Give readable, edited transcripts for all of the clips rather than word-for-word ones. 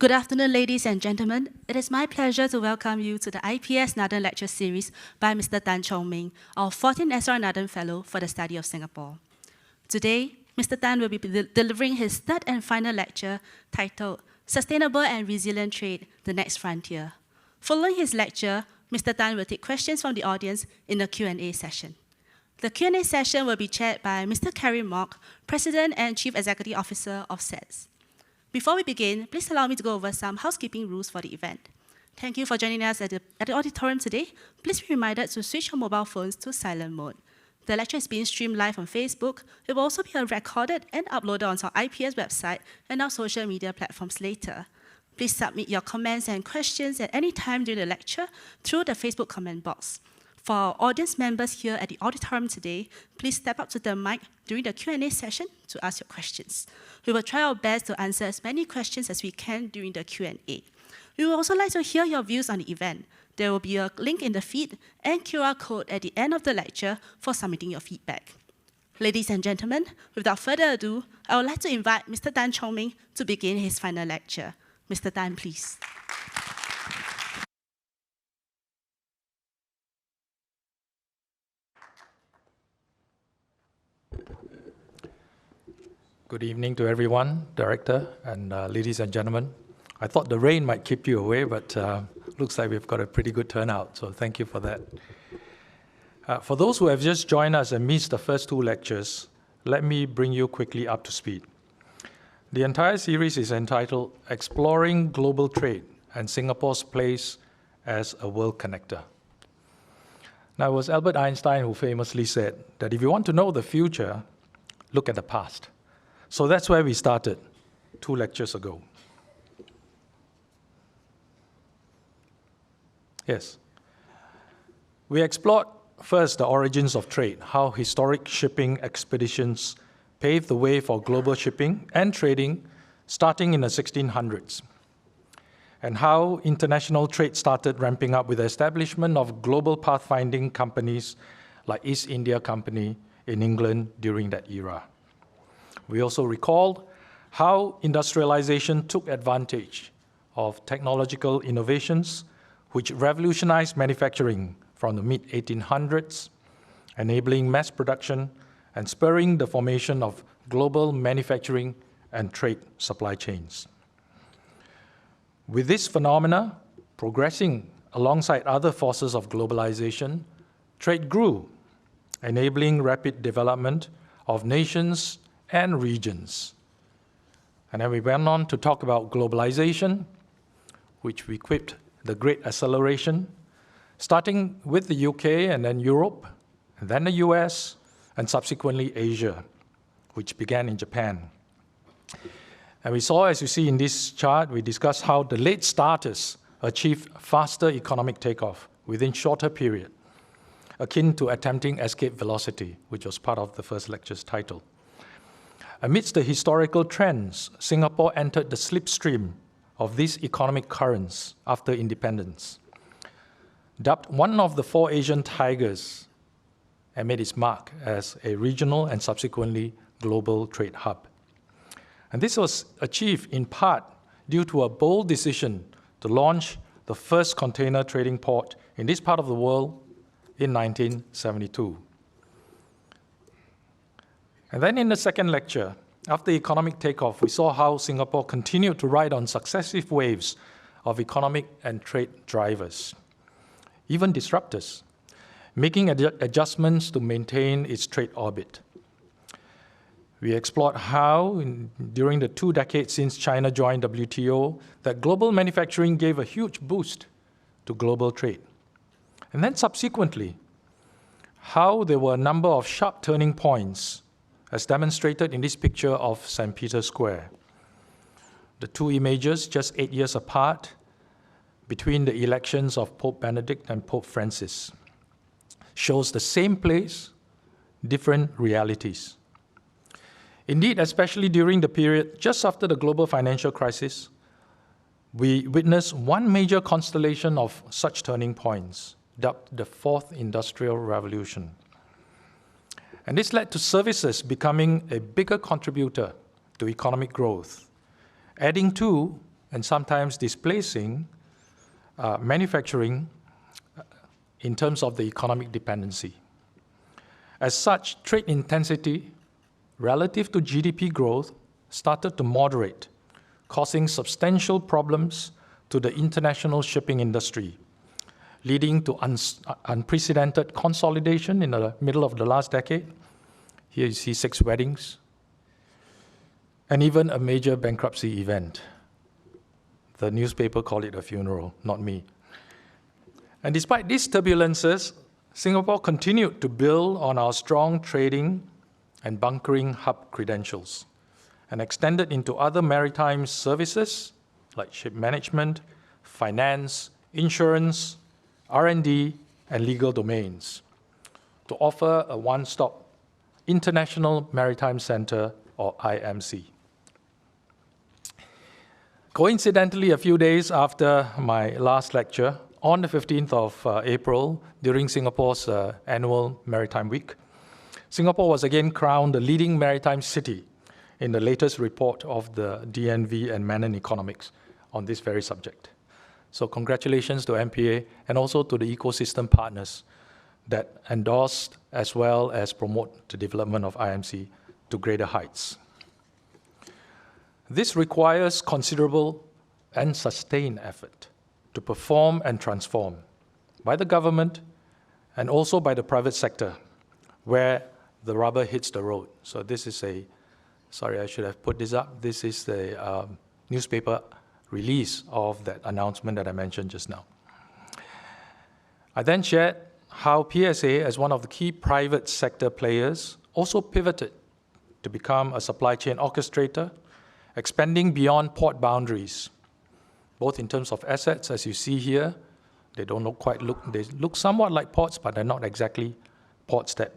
Good afternoon, ladies and gentlemen. It is my pleasure to welcome you to the IPS-Nathan lecture series by Mr. Tan Chong Meng, our 14th SR-Nathan Fellow for the Study of Singapore. Today, Mr. Tan will be delivering his third and final lecture titled Sustainable and Resilient Trade, the Next Frontier. Following his lecture, Mr. Tan will take questions from the audience in the Q&A session. The Q&A session will be chaired by Mr. Kerry Mock, President and Chief Executive Officer of SETS. Before we begin, please allow me to go over some housekeeping rules for the event. Thank you for joining us at the auditorium today. Please be reminded to switch your mobile phones to silent mode. The lecture is being streamed live on Facebook. It will also be recorded and uploaded onto our IPS website and our social media platforms later. Please submit your comments and questions at any time during the lecture through the Facebook comment box. For our audience members here at the auditorium today, please step up to the mic during the Q&A session to ask your questions. We will try our best to answer as many questions as we can during the Q&A. We would also like to hear your views on the event. There will be a link in the feed and QR code at the end of the lecture for submitting your feedback. Ladies and gentlemen, without further ado, I would like to invite Mr. Tan Chong Meng to begin his final lecture. Mr. Tan, please. Good evening to everyone, Director, and ladies and gentlemen. I thought the rain might keep you away, but looks like we've got a pretty good turnout, so thank you for that. For those who have just joined us and missed the first two lectures, let me bring you quickly up to speed. The entire series is entitled Exploring Global Trade and Singapore's Place as a World Connector. Now, it was Albert Einstein who famously said that if you want to know the future, look at the past. So that's where we started 2 lectures ago. Yes. We explored first the origins of trade, how historic shipping expeditions paved the way for global shipping and trading starting in the 1600s, and how international trade started ramping up with the establishment of global pathfinding companies like East India Company in England during that era. We also recalled how industrialization took advantage of technological innovations which revolutionized manufacturing from the mid-1800s, enabling mass production and spurring the formation of global manufacturing and trade supply chains. With this phenomena progressing alongside other forces of globalization, trade grew, enabling rapid development of nations and regions. And then we went on to talk about globalization, which we quipped the Great Acceleration, starting with the UK and then Europe, and then the US, and subsequently Asia, which began in Japan. And we saw, as you see in this chart, we discussed how the late starters achieved faster economic takeoff within shorter period, akin to attempting escape velocity, which was part of the first lecture's title. Amidst the historical trends, Singapore entered the slipstream of these economic currents after independence. Dubbed one of the 4 Asian tigers, and made its mark as a regional and subsequently global trade hub. And this was achieved in part due to a bold decision to launch the first container trading port in this part of the world in 1972. And then in the second lecture, after economic takeoff, we saw how Singapore continued to ride on successive waves of economic and trade drivers, even disruptors, making adjustments to maintain its trade orbit. We explored how, during the 2 decades since China joined WTO, that global manufacturing gave a huge boost to global trade. And then subsequently, how there were a number of sharp turning points as demonstrated in this picture of St. Peter's Square. The 2 images, just 8 years apart, between the elections of Pope Benedict and Pope Francis, shows the same place, different realities. Indeed, especially during the period just after the global financial crisis, we witnessed one major constellation of such turning points, dubbed the 4th Industrial Revolution. And this led to services becoming a bigger contributor to economic growth, adding to and sometimes displacing manufacturing in terms of the economic dependency. As such, trade intensity relative to GDP growth started to moderate, causing substantial problems to the international shipping industry, leading to unprecedented consolidation in the middle of the last decade. Here you see 6 weddings, and even a major bankruptcy event. The newspaper called it a funeral, not me. And despite these turbulences, Singapore continued to build on our strong trading and bunkering hub credentials and extended into other maritime services like ship management, finance, insurance, R&D, and legal domains to offer a one-stop International Maritime Center, or IMC. Coincidentally, a few days after my last lecture, on the 15th of April, during Singapore's annual Maritime Week, Singapore was again crowned the leading maritime city in the latest report of the DNV and Manon Economics on this very subject. So congratulations to MPA and also to the ecosystem partners that endorsed as well as promote the development of IMC to greater heights. This requires considerable and sustained effort to perform and transform by the government and also by the private sector where the rubber hits the road. So this is sorry, I should have put this up. This is the newspaper release of that announcement that I mentioned just now. I then shared how PSA, as one of the key private sector players, also pivoted to become a supply chain orchestrator, expanding beyond port boundaries, both in terms of assets, as you see here. They they look somewhat like ports, but they're not exactly ports that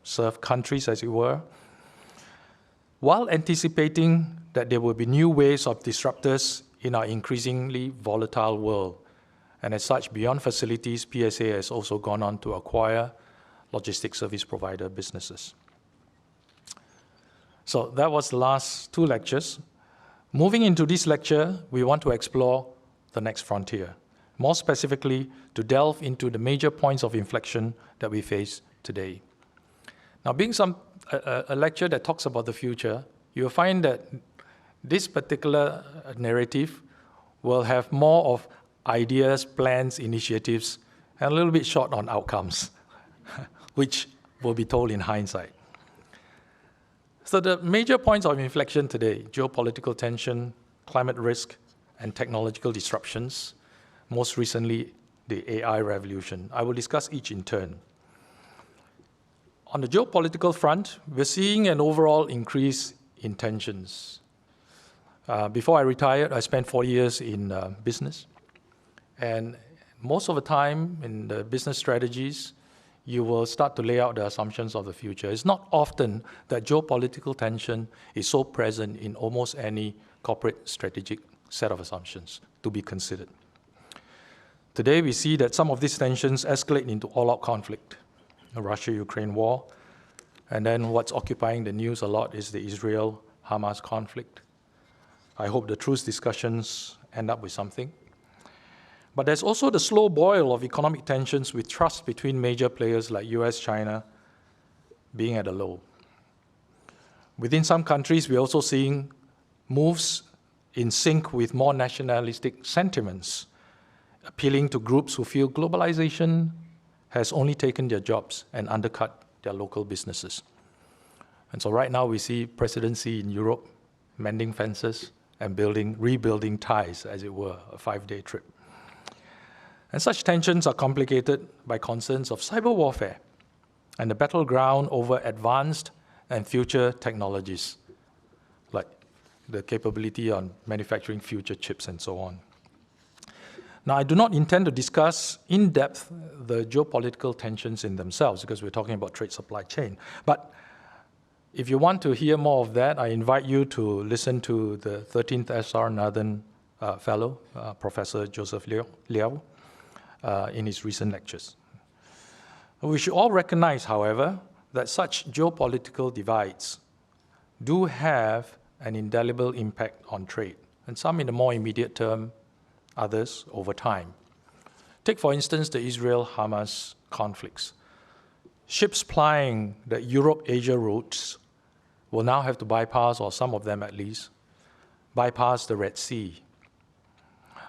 serve countries, as it were, while anticipating that there will be new waves of disruptors in our increasingly volatile world. And as such, beyond facilities, PSA has also gone on to acquire logistics service provider businesses. So that was the last 2 lectures. Moving into this lecture, we want to explore the next frontier, more specifically to delve into the major points of inflection that we face today. Now, being a lecture that talks about the future, you'll find that this particular narrative will have more of ideas, plans, initiatives, and a little bit short on outcomes, which will be told in hindsight. So the major points of inflection today: geopolitical tension, climate risk, and technological disruptions, most recently the AI revolution. I will discuss each in turn. On the geopolitical front, we're seeing an overall increase in tensions. Before I retired, I spent 4 years in business. And most of the time in the business strategies, you will start to lay out the assumptions of the future. It's not often that geopolitical tension is so present in almost any corporate strategic set of assumptions to be considered. Today, we see that some of these tensions escalate into all-out conflict, the Russia-Ukraine war, and then what's occupying the news a lot is the Israel-Hamas conflict. I hope the truce discussions end up with something. But there's also the slow boil of economic tensions with trust between major players like US, China being at a low. Within some countries, we're also seeing moves in sync with more nationalistic sentiments, appealing to groups who feel globalization has only taken their jobs and undercut their local businesses. And so right now we see presidency in Europe mending fences and rebuilding ties, as it were, a 5-day trip. And such tensions are complicated by concerns of cyber warfare and the battleground over advanced and future technologies, like the capability on manufacturing future chips and so on. Now, I do not intend to discuss in depth the geopolitical tensions in themselves, because we're talking about trade supply chain. But if you want to hear more of that, I invite you to listen to the 13th S.R. Nathan Fellow, Professor Joseph Liao, in his recent lectures. We should all recognize, however, that such geopolitical divides do have an indelible impact on trade, and some in the more immediate term, others over time. Take, for instance, the Israel-Hamas conflicts. Ships plying the Europe-Asia routes will now have to bypass, or some of them at least, bypass the Red Sea.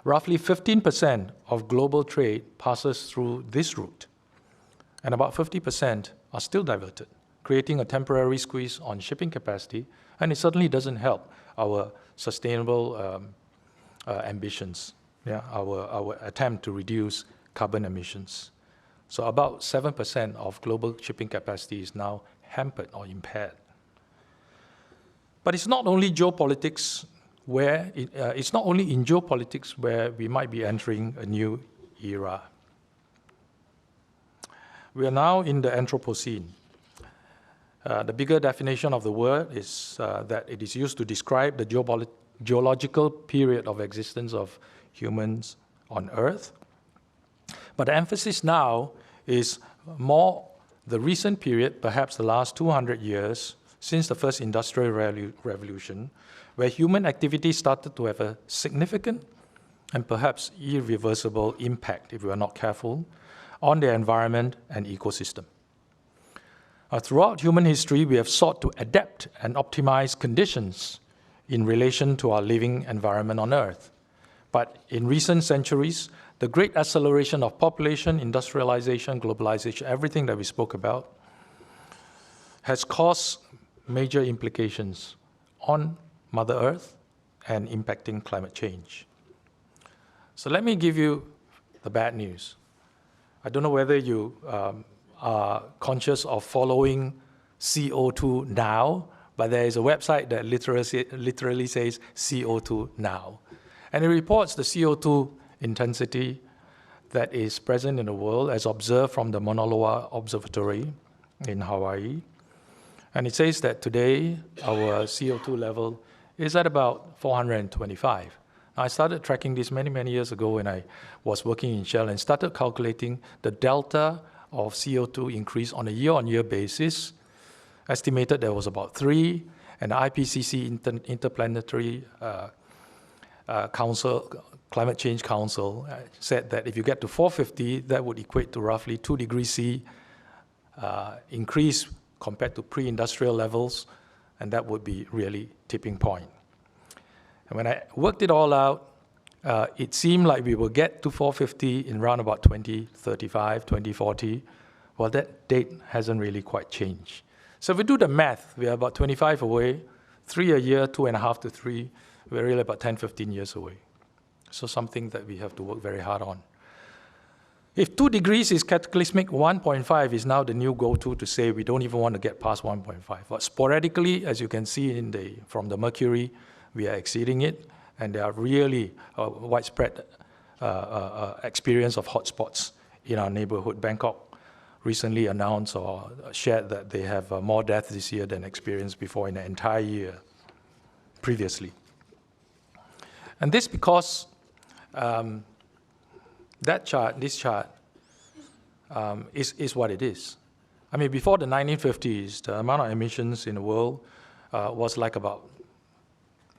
Roughly 15% of global trade passes through this route, and about 50% are still diverted, creating a temporary squeeze on shipping capacity, and it certainly doesn't help our sustainable ambitions, our attempt to reduce carbon emissions. So about 7% of global shipping capacity is now hampered or impaired. But it's not only geopolitics it's not only in geopolitics where we might be entering a new era. We are now in the Anthropocene. The bigger definition of the word is that it is used to describe the geological period of existence of humans on Earth. But the emphasis now is more the recent period, perhaps the last 200 years, since the first industrial revolution, where human activity started to have a significant and perhaps irreversible impact, if we are not careful, on the environment and ecosystem. Throughout human history, we have sought to adapt and optimize conditions in relation to our living environment on Earth. But in recent centuries, the great acceleration of population, industrialization, globalization, everything that we spoke about, has caused major implications on Mother Earth and impacting climate change. So let me give you the bad news. I don't know whether you are conscious of following CO2 now, but there is a website that literally says CO2 now. And it reports the CO2 intensity that is present in the world as observed from the Mauna Loa Observatory in Hawaii. And it says that today our CO2 level is at about 425. Now, I started tracking this many, many years ago when I was working in Shell and started calculating the delta of CO2 increase on a year-on-year basis. Estimated there was about 3, and the IPCC, Interplanetary Climate Change Council, said that if you get to 450, that would equate to roughly 2 degrees C increase compared to pre-industrial levels, and that would be really tipping point. And when I worked it all out, it seemed like we will get to 450 in around about 2035, 2040. Well, that date hasn't really quite changed. So if we do the math, we are about 25 away, 3 a year, 2.5 to 3, we're really about 10, 15 years away. So something that we have to work very hard on. If 2 degrees is cataclysmic, 1.5 is now the new go-to to say we don't even want to get past 1.5. But sporadically, as you can see from the Mercury, we are exceeding it, and there are really widespread experience of hotspots in our neighborhood. Bangkok recently announced or shared that they have more deaths this year than experienced before in an entire year previously. And this because this chart is what it is. I mean, before the 1950s, the amount of emissions in the world was like about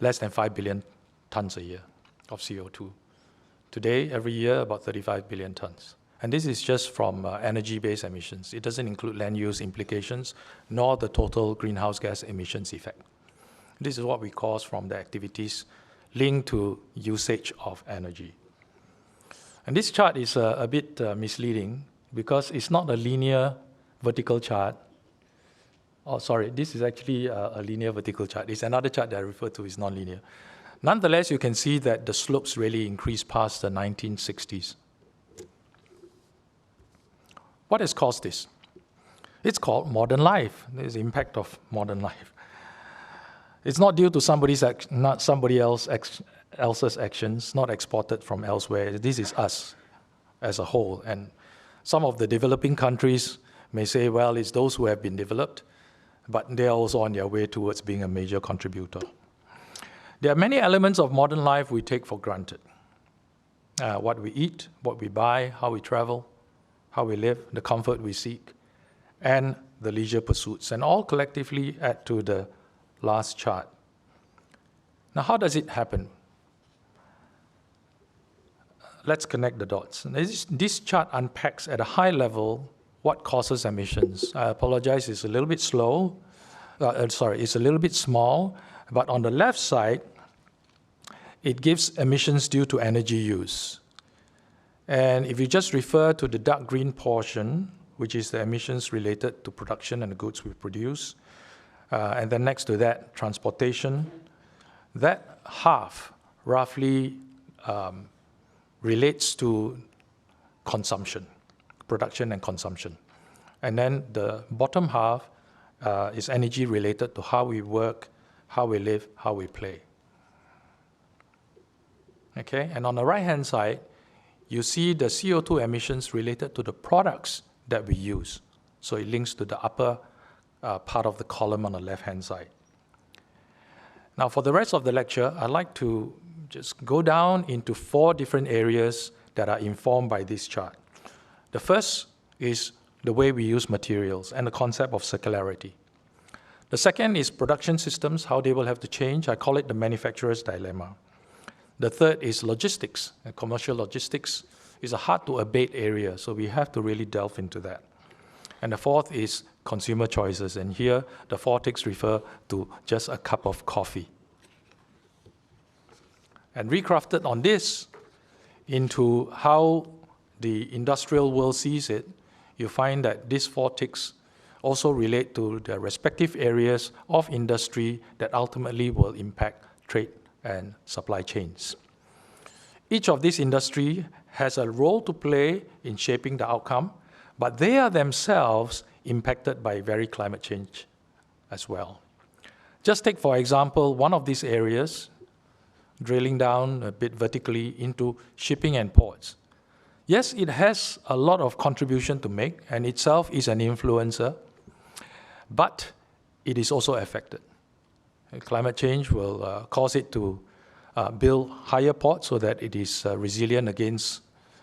less than 5 billion tons a year of CO2. Today, every year, about 35 billion tons. And this is just from energy-based emissions. It doesn't include land use implications, nor the total greenhouse gas emissions effect. This is what we cause from the activities linked to usage of energy. And this chart is a bit misleading because it's not a linear vertical chart. Oh, sorry, this is actually a linear vertical chart. It's another chart that I refer to is nonlinear. Nonetheless, you can see that the slopes really increased past the 1960s. What has caused this? It's called modern life. There's the impact of modern life. It's not due to somebody else's actions, not exported from elsewhere. This is us as a whole. And some of the developing countries may say, well, it's those who have been developed, but they're also on their way towards being a major contributor. There are many elements of modern life we take for granted. What we eat, what we buy, how we travel, how we live, the comfort we seek, and the leisure pursuits, and all collectively add to the last chart. Now, how does it happen? let's connect the dots. This chart unpacks at a high level what causes emissions. I apologize, it's a little bit slow. It's a little bit small, but on the left side, it gives emissions due to energy use. And if you just refer to the dark green portion, which is the emissions related to production and the goods we produce, and then next to that, transportation, that half roughly relates to consumption, production and consumption. And then the bottom half is energy related to how we work, how we live, how we play. Okay, and on the right-hand side, you see the CO2 emissions related to the products that we use. So it links to the upper part of the column on the left-hand side. Now, for the rest of the lecture, I'd like to just go down into 4 different areas that are informed by this chart. The first is the way we use materials and the concept of circularity. The second is production systems, how they will have to change. I call it the manufacturer's dilemma. The third is logistics. And commercial logistics is a hard-to-abate area, so we have to really delve into that. And the fourth is consumer choices, and here the 4 ticks refer to just a cup of coffee. And recrafted on this into how the industrial world sees it, you find that these 4 ticks also relate to the respective areas of industry that ultimately will impact trade and supply chains. Each of these industries has a role to play in shaping the outcome, but they are themselves impacted by very climate change as well. Just take, for example, one of these areas, drilling down a bit vertically into shipping and ports. Yes, it has a lot of contribution to make, and itself is an influencer, but it is also affected. Climate change will cause it to build higher ports so that it is resilient against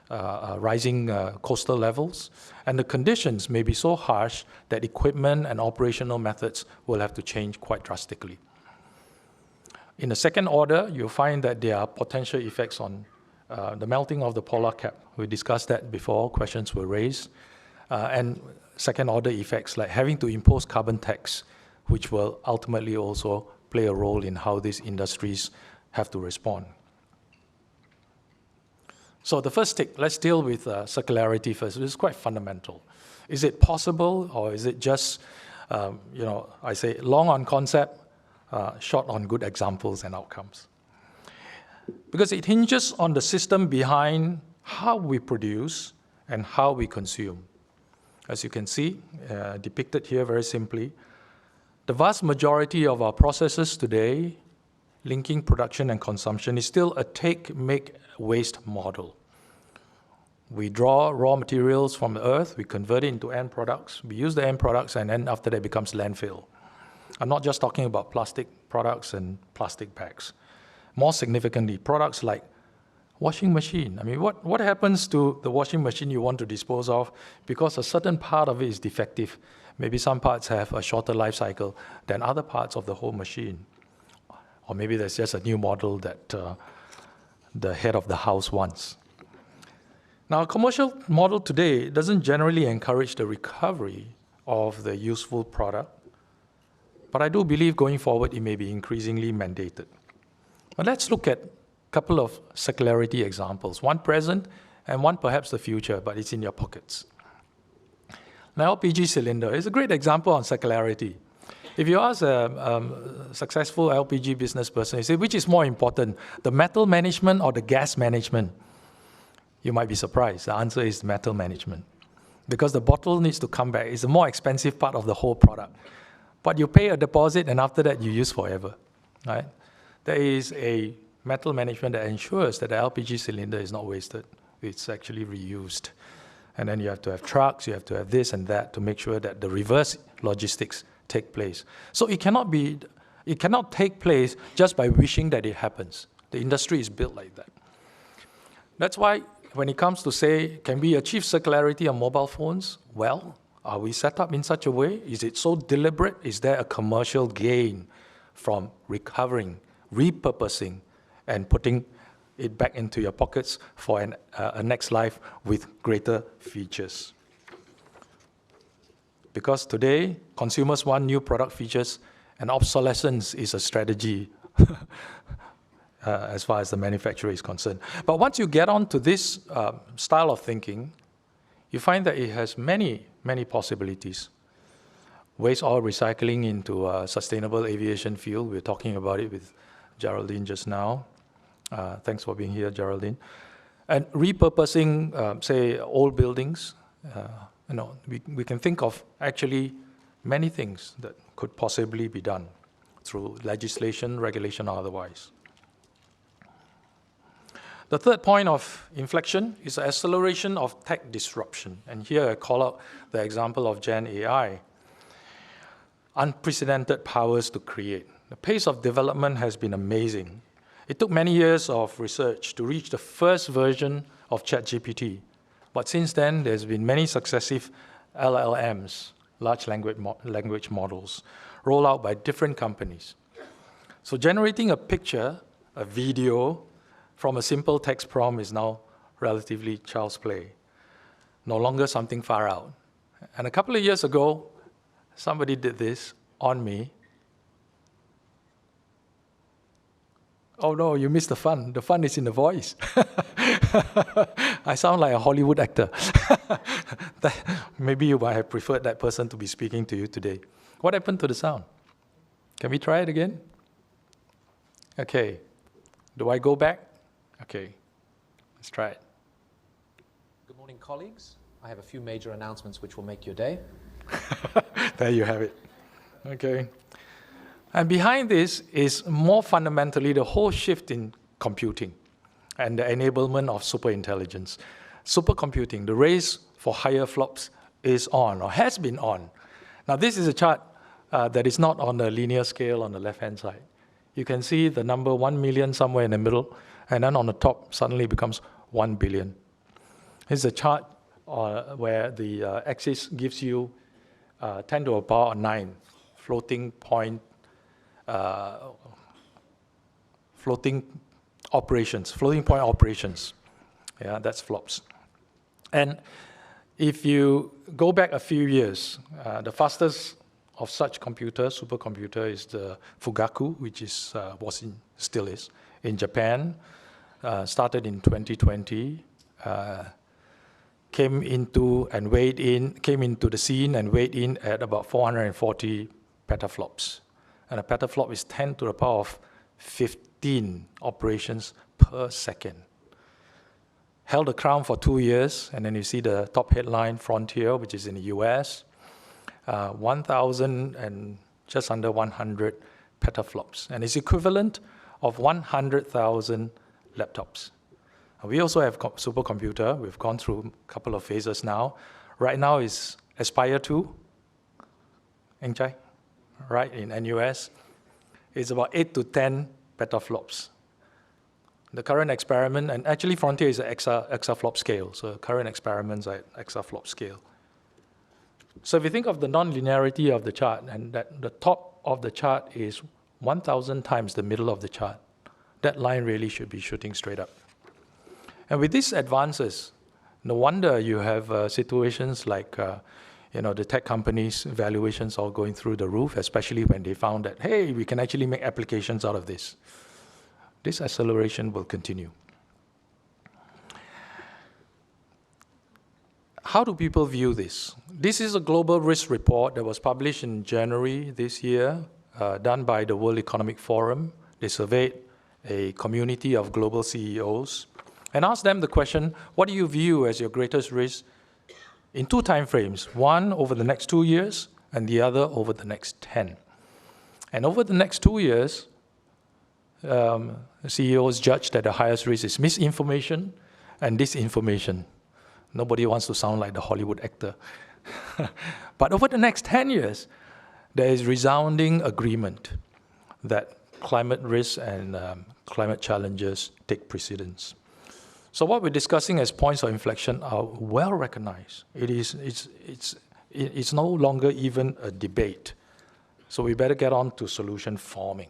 rising coastal levels. And the conditions may be so harsh that equipment and operational methods will have to change quite drastically. In the second order, you'll find that there are potential effects on the melting of the polar cap. We discussed that before, questions were raised. And second order effects like having to impose carbon tax, which will ultimately also play a role in how these industries have to respond. So the first tick, let's deal with circularity first. This is quite fundamental. Is it possible, or is it just, I say long on concept, short on good examples and outcomes? Because it hinges on the system behind how we produce and how we consume. As you can see, depicted here very simply, the vast majority of our processes today, linking production and consumption, is still a take, make, waste model. We draw raw materials from the earth, we convert it into end products, we use the end products, and then after that it becomes landfill. I'm not just talking about plastic products and plastic bags. More significantly, products like washing machine. I mean, what happens to the washing machine you want to dispose of because a certain part of it is defective? Maybe some parts have a shorter life cycle than other parts of the whole machine. Or maybe there's just a new model that the head of the house wants. Now, a commercial model today doesn't generally encourage the recovery of the useful product, but I do believe going forward it may be increasingly mandated. But let's look at a couple of circularity examples, one present and one perhaps the future, but it's in your pockets. An LPG cylinder is a great example on circularity. If you ask a successful LPG business person, you say, which is more important, the metal management or the gas management? You might be surprised. The answer is metal management. Because the bottle needs to come back. It's the more expensive part of the whole product. But you pay a deposit and after that you use forever. Right? There is a metal management that ensures that the LPG cylinder is not wasted. It's actually reused. And then you have to have trucks, you have to have this and that to make sure that the reverse logistics take place. So it cannot take place just by wishing that it happens. The industry is built like that. That's why when it comes to say, can we achieve circularity on mobile phones? Well, are we set up in such a way? Is it so deliberate? Is there a commercial gain from recovering, repurposing, and putting it back into your pockets for a next life with greater features. Because today, consumers want new product features, and obsolescence is a strategy as far as the manufacturer is concerned. But once you get on to this style of thinking, you find that it has many, many possibilities. Waste oil recycling into sustainable aviation fuel. We were talking about it with Geraldine just now. Thanks for being here, Geraldine. And repurposing, say, old buildings. We can think of actually many things that could possibly be done through legislation, regulation, or otherwise. The third point of inflection is the acceleration of tech disruption. And here I call out the example of Gen AI. Unprecedented powers to create. The pace of development has been amazing. It took many years of research to reach the first version of ChatGPT. But since then, there's been many successive LLMs, large language models, rolled out by different companies. So generating a picture, a video, from a simple text prompt is now relatively child's play, no longer something far out. And a couple of years ago, somebody did this on me. Oh no, you missed the fun. The fun is in the voice. I sound like a Hollywood actor. Maybe you might have preferred that person to be speaking to you today. What happened to the sound? Can we try it again? Okay. Do I go back? Okay. Let's try it. Good morning, colleagues. I have a few major announcements which will make your day. There you have it. Okay. And behind this is more fundamentally the whole shift in computing and the enablement of superintelligence. Supercomputing, the race for higher flops is on, or has been on. Now this is a chart that is not on the linear scale on the left-hand side. You can see the number 1 million somewhere in the middle, and then on the top suddenly becomes 1 billion. This is a chart where the axis gives you 10 to the power of 9 floating point operations. Yeah, that's flops. And if you go back a few years, the fastest of such supercomputer is the Fugaku, which is still is in Japan. Started in 2020. Came into the scene and weighed in at about 440 petaflops. And a petaflop is 10 to the power of 15 operations per second. Held the crown for 2 years, and then you see the top headline, Frontier, which is in the US, 1,000 and just under 100 petaflops. And it's equivalent of 100,000 laptops. We also have supercomputer. We've gone through a couple of phases now. Right now is Aspire 2, Engchai, right, in NUS. It's about 8 to 10 petaflops. The current experiment, and actually Frontier is an exaflop scale, so current experiments are at exaflop scale. So if you think of the non-linearity of the chart, and that the top of the chart is 1,000 times the middle of the chart, that line really should be shooting straight up. And with these advances, no wonder you have situations like the tech companies' valuations all going through the roof, especially when they found that, hey, we can actually make applications out of this. This acceleration will continue. How do people view this? This is a global risk report that was published in January this year, done by the World Economic Forum. They surveyed a community of global CEOs and asked them the question, what do you view as your greatest risk in 2 time frames, one over the next 2 years and the other over the next 10. And over the next 2 years, CEOs judge that the highest risk is misinformation and disinformation. Nobody wants to sound like the Hollywood actor. But over the next 10 years, there is resounding agreement that climate risks and climate challenges take precedence. So what we're discussing as points of inflection are well recognized. It's no longer even a debate. So we better get on to solution forming,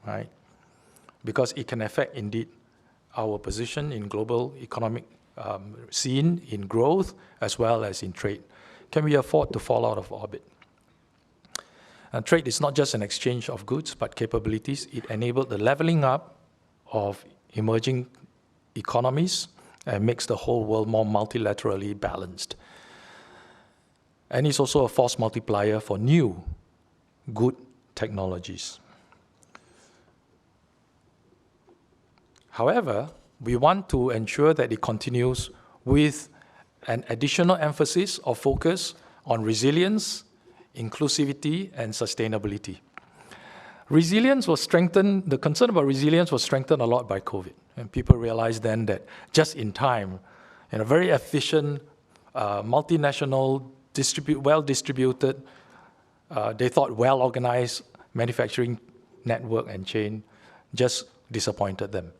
right? Because it can affect indeed our position in global economic scene, in growth, as well as in trade? Can we afford to fall out of orbit? And trade is not just an exchange of goods, but capabilities. It enabled the leveling up of emerging economies and makes the whole world more multilaterally balanced. And it's also a force multiplier for new, good technologies. However, we want to ensure that it continues with an additional emphasis or focus on resilience, inclusivity, and sustainability. Resilience was strengthened, the concern about resilience was strengthened a lot by COVID. And people realized then that just in time, in a very efficient, multinational, well-distributed, they thought well-organized manufacturing network and chain just disappointed them.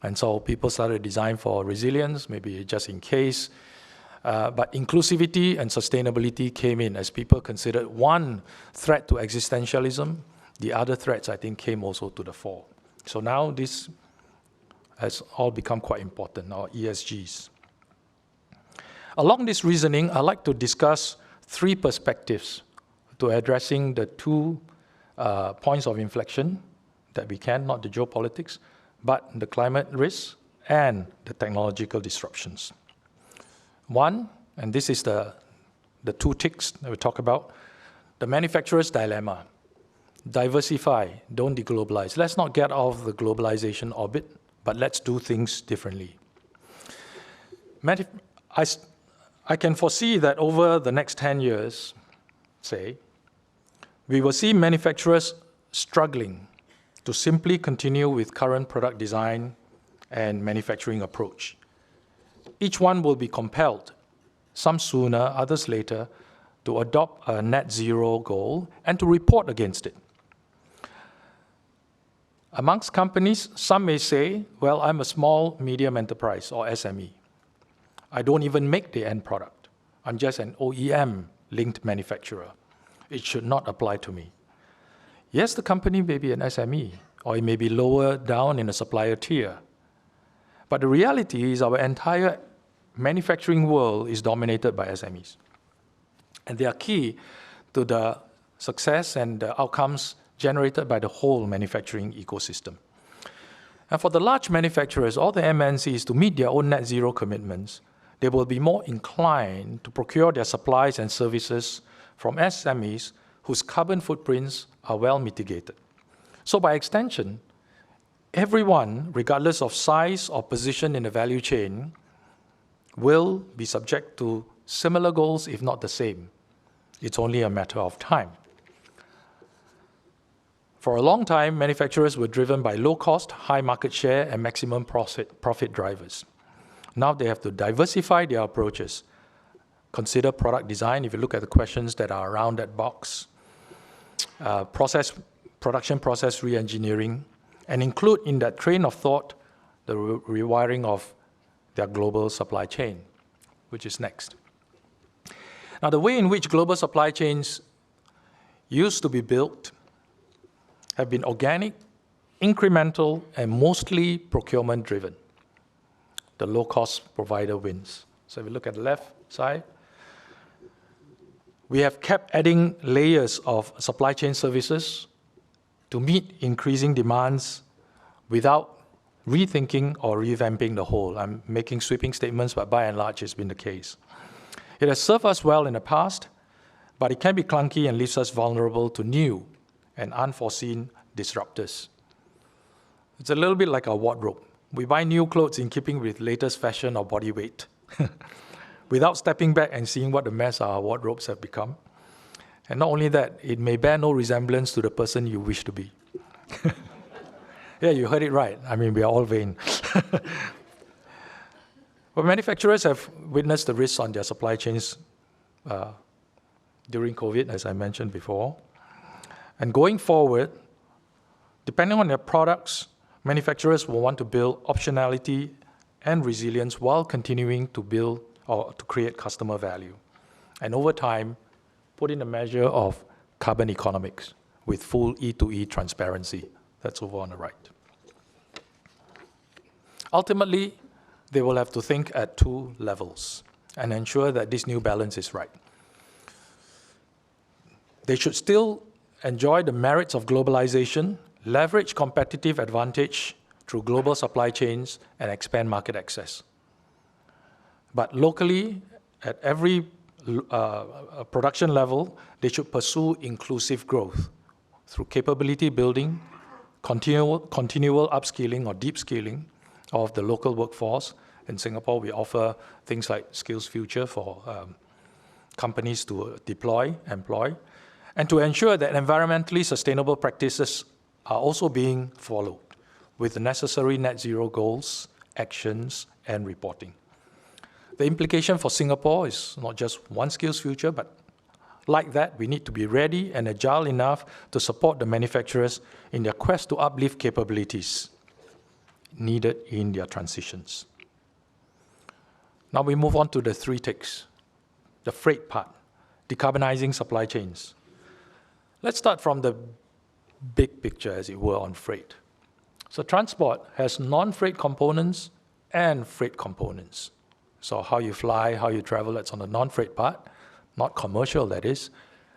And so people started to design for resilience, maybe just in case. But inclusivity and sustainability came in as people considered one threat to existentialism. The other threats, I think, came also to the fore. So now this has all become quite important, our ESGs. Along this reasoning, I'd like to discuss three perspectives to addressing the two points of inflection that we can, not the geopolitics, but the climate risks and the technological disruptions. One, and this is the two ticks that we talk about, the manufacturer's dilemma. Diversify, don't deglobalize. Let's not get off the globalization orbit, but let's do things differently. I can foresee that over the next 10 years, say, we will see manufacturers struggling to simply continue with current product design and manufacturing approach. Each one will be compelled, some sooner, others later, to adopt a net zero goal and to report against it. Amongst companies, some may say, well, I'm a small, medium enterprise or SME. I don't even make the end product. I'm just an OEM-linked manufacturer. It should not apply to me. Yes, the company may be an SME, or it may be lower down in a supplier tier. But the reality is our entire manufacturing world is dominated by SMEs. And they are key to the success and the outcomes generated by the whole manufacturing ecosystem. And for the large manufacturers, all the MNCs, to meet their own net zero commitments, they will be more inclined to procure their supplies and services from SMEs whose carbon footprints are well mitigated. So by extension, everyone, regardless of size or position in the value chain, will be subject to similar goals, if not the same. It's only a matter of time. For a long time, manufacturers were driven by low cost, high market share, and maximum profit drivers. Now they have to diversify their approaches. Consider product design, if you look at the questions that are around that box. Production process re-engineering, and include in that train of thought the rewiring of their global supply chain, which is next. Now, the way in which global supply chains used to be built have been organic, incremental, and mostly procurement-driven. The low-cost provider wins. So if we look at the left side, we have kept adding layers of supply chain services to meet increasing demands without rethinking or revamping the whole. I'm making sweeping statements, but by and large, it's been the case. It has served us well in the past, but it can be clunky and leaves us vulnerable to new and unforeseen disruptors. It's a little bit like our wardrobe. We buy new clothes in keeping with latest fashion or body weight, without stepping back and seeing what a mess our wardrobes have become. And not only that, it may bear no resemblance to the person you wish to be. Yeah, you heard it right. I mean, we are all vain. But manufacturers have witnessed the risks on their supply chains during COVID, as I mentioned before. And going forward, depending on their products, manufacturers will want to build optionality and resilience while continuing to build or to create customer value. And over time, put in a measure of carbon economics with full E2E transparency. That's over on the right. Ultimately, they will have to think at two levels and ensure that this new balance is right. They should still enjoy the merits of globalization, leverage competitive advantage through global supply chains, and expand market access. But locally, at every production level, they should pursue inclusive growth through capability building, continual upskilling or deep skilling of the local workforce. In Singapore, we offer things like Skills Future for companies to employ, and to ensure that environmentally sustainable practices are also being followed with the necessary net zero goals, actions, and reporting. The implication for Singapore is not just one Skills Future, but like that, we need to be ready and agile enough to support the manufacturers in their quest to uplift capabilities needed in their transitions. Now we move on to the three ticks, the freight part, decarbonizing supply chains. Let's start from the big picture, as it were, on freight. So transport has non-freight components and freight components. So how you fly, how you travel, that's on the non-freight part, not commercial, that is.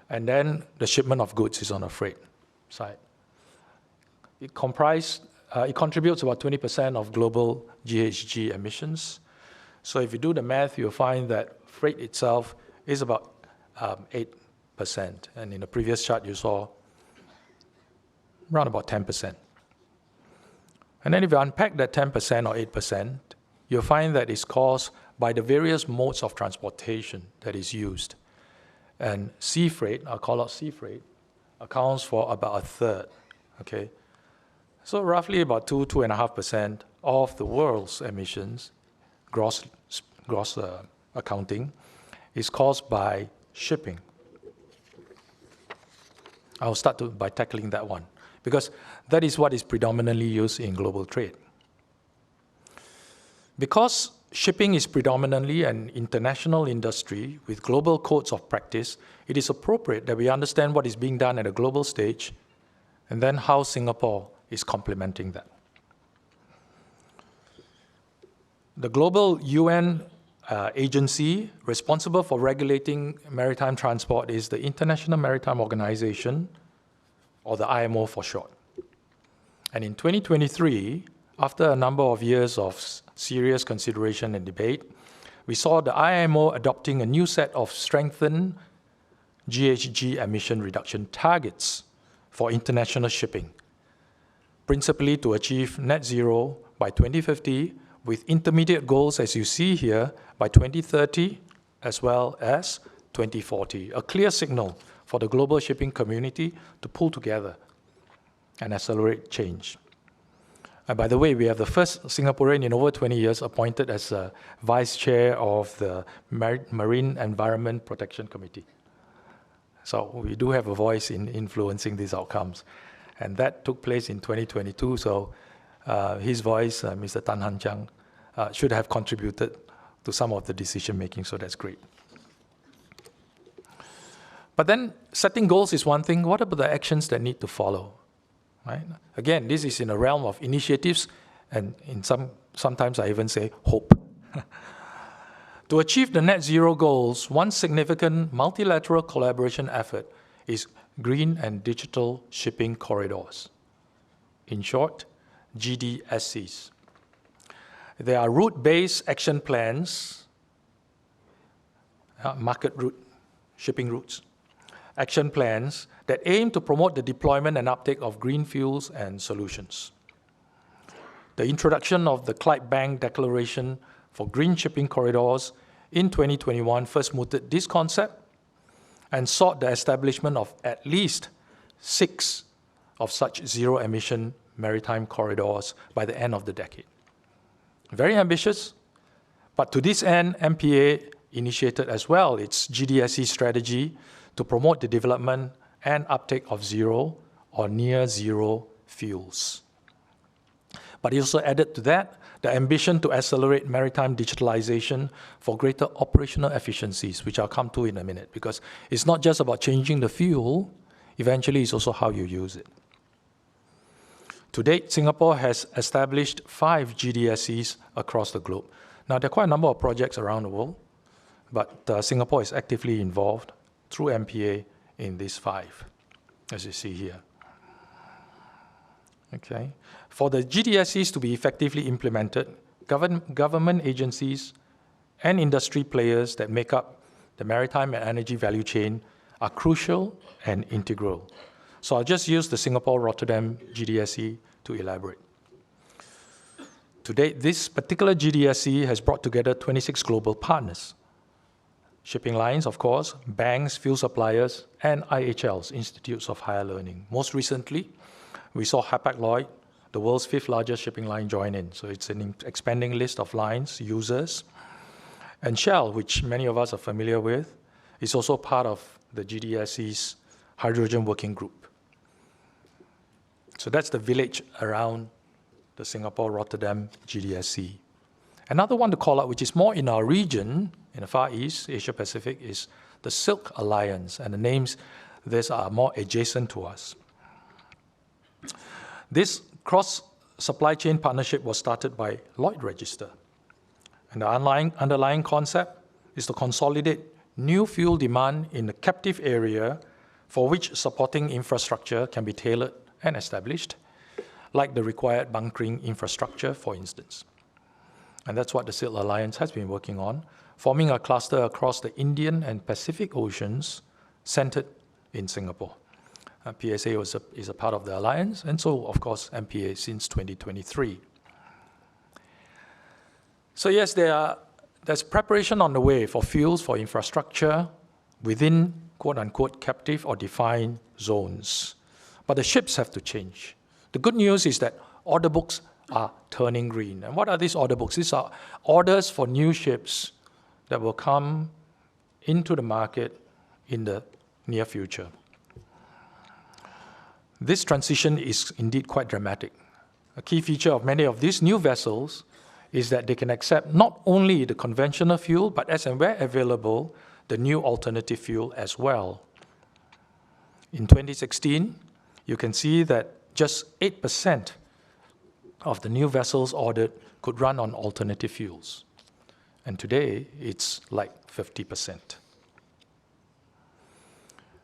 And then the shipment of goods is on the freight side. It contributes about 20% of global GHG emissions. So if you do the math, you'll find that freight itself is about 8%. And in the previous chart, you saw around about 10%. And then if you unpack that 10% or 8%, you'll find that it's caused by the various modes of transportation that is used. And sea freight, I'll call it sea freight, accounts for about a third, okay? So roughly about 2.5% of the world's emissions, gross accounting, is caused by shipping. I'll start by tackling that one, because that is what is predominantly used in global trade. Because shipping is predominantly an international industry with global codes of practice, it is appropriate that we understand what is being done at a global stage and then how Singapore is complementing that. The global UN agency responsible for regulating maritime transport is the International Maritime Organization, or the IMO for short. And in 2023, after a number of years of serious consideration and debate, we saw the IMO adopting a new set of strengthened GHG emission reduction targets for international shipping, principally to achieve net zero by 2050, with intermediate goals, as you see here, by 2030, as well as 2040. A clear signal for the global shipping community to pull together and accelerate change. And by the way, we have the first Singaporean in over 20 years appointed as a vice chair of the Marine Environment Protection Committee. So we do have a voice in influencing these outcomes. And that took place in 2022, so his voice, Mr. Tan Han Chiang, should have contributed to some of the decision making, so that's great. But then setting goals is one thing. What about the actions that need to follow? Right? Again, this is in the realm of initiatives, and sometimes I even say hope. To achieve the net zero goals, one significant multilateral collaboration effort is green and digital shipping corridors. In short, GDSCs. There are route-based action plans, market route, shipping routes, action plans that aim to promote the deployment and uptake of green fuels and solutions. The introduction of the Clyde Bank Declaration for Green Shipping Corridors in 2021 first mooted this concept and sought the establishment of at least 6 of such zero-emission maritime corridors by the end of the decade. Very ambitious, but to this end, MPA initiated as well its GDSC strategy to promote the development and uptake of zero or near zero fuels. But he also added to that the ambition to accelerate maritime digitalization for greater operational efficiencies, which I'll come to in a minute, because it's not just about changing the fuel, eventually it's also how you use it. To date, Singapore has established 5 GDSCs across the globe. Now, there are quite a number of projects around the world, but Singapore is actively involved through MPA in these 5, as you see here. Okay. For the GDSCs to be effectively implemented, government agencies and industry players that make up the maritime and energy value chain are crucial and integral. So I'll just use the Singapore-Rotterdam GDSC to elaborate. To date, this particular GDSC has brought together 26 global partners. Shipping lines, of course, banks, fuel suppliers, and IHLs, Institutes of Higher Learning. Most recently, we saw Hapag-Lloyd, the world's 5th largest shipping line, join in. So it's an expanding list of lines, users. And Shell, which many of us are familiar with, is also part of the GDSC's Hydrogen Working Group. So that's the village around the Singapore-Rotterdam GDSC. Another one to call out, which is more in our region, in the Far East, Asia-Pacific, is the Silk Alliance. And the names, these are more adjacent to us. This cross-supply chain partnership was started by Lloyd Register. And the underlying concept is to consolidate new fuel demand in the captive area for which supporting infrastructure can be tailored and established, like the required bunkering infrastructure, for instance. And that's what the Silk Alliance has been working on, forming a cluster across the Indian and Pacific Oceans centered in Singapore. PSA is a part of the alliance, and so, of course, MPA since 2023. So yes, there's preparation on the way for fuels, for infrastructure within quote-unquote captive or defined zones. But the ships have to change. The good news is that order books are turning green. And what are these order books? These are orders for new ships that will come into the market in the near future. This transition is indeed quite dramatic. A key feature of many of these new vessels is that they can accept not only the conventional fuel, but as and where available, the new alternative fuel as well. In 2016, you can see that just 8% of the new vessels ordered could run on alternative fuels. And today, it's like 50%.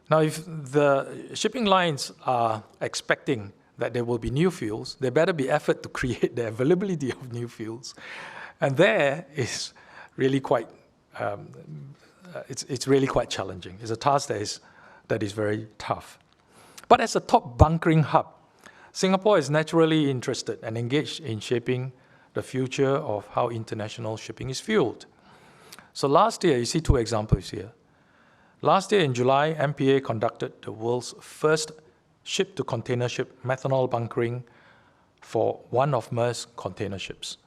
Now, if the shipping lines are expecting that there will be new fuels, there better be effort to create the availability of new fuels. And there is really quite, it's really quite challenging. It's a task that is very tough. But as a top bunkering hub, Singapore is naturally interested and engaged in shaping the future of how international shipping is fueled. So last year, you see 2 examples here. Last year in July, MPA conducted the world's first ship-to-container ship methanol bunkering for one of Maersk's container ships.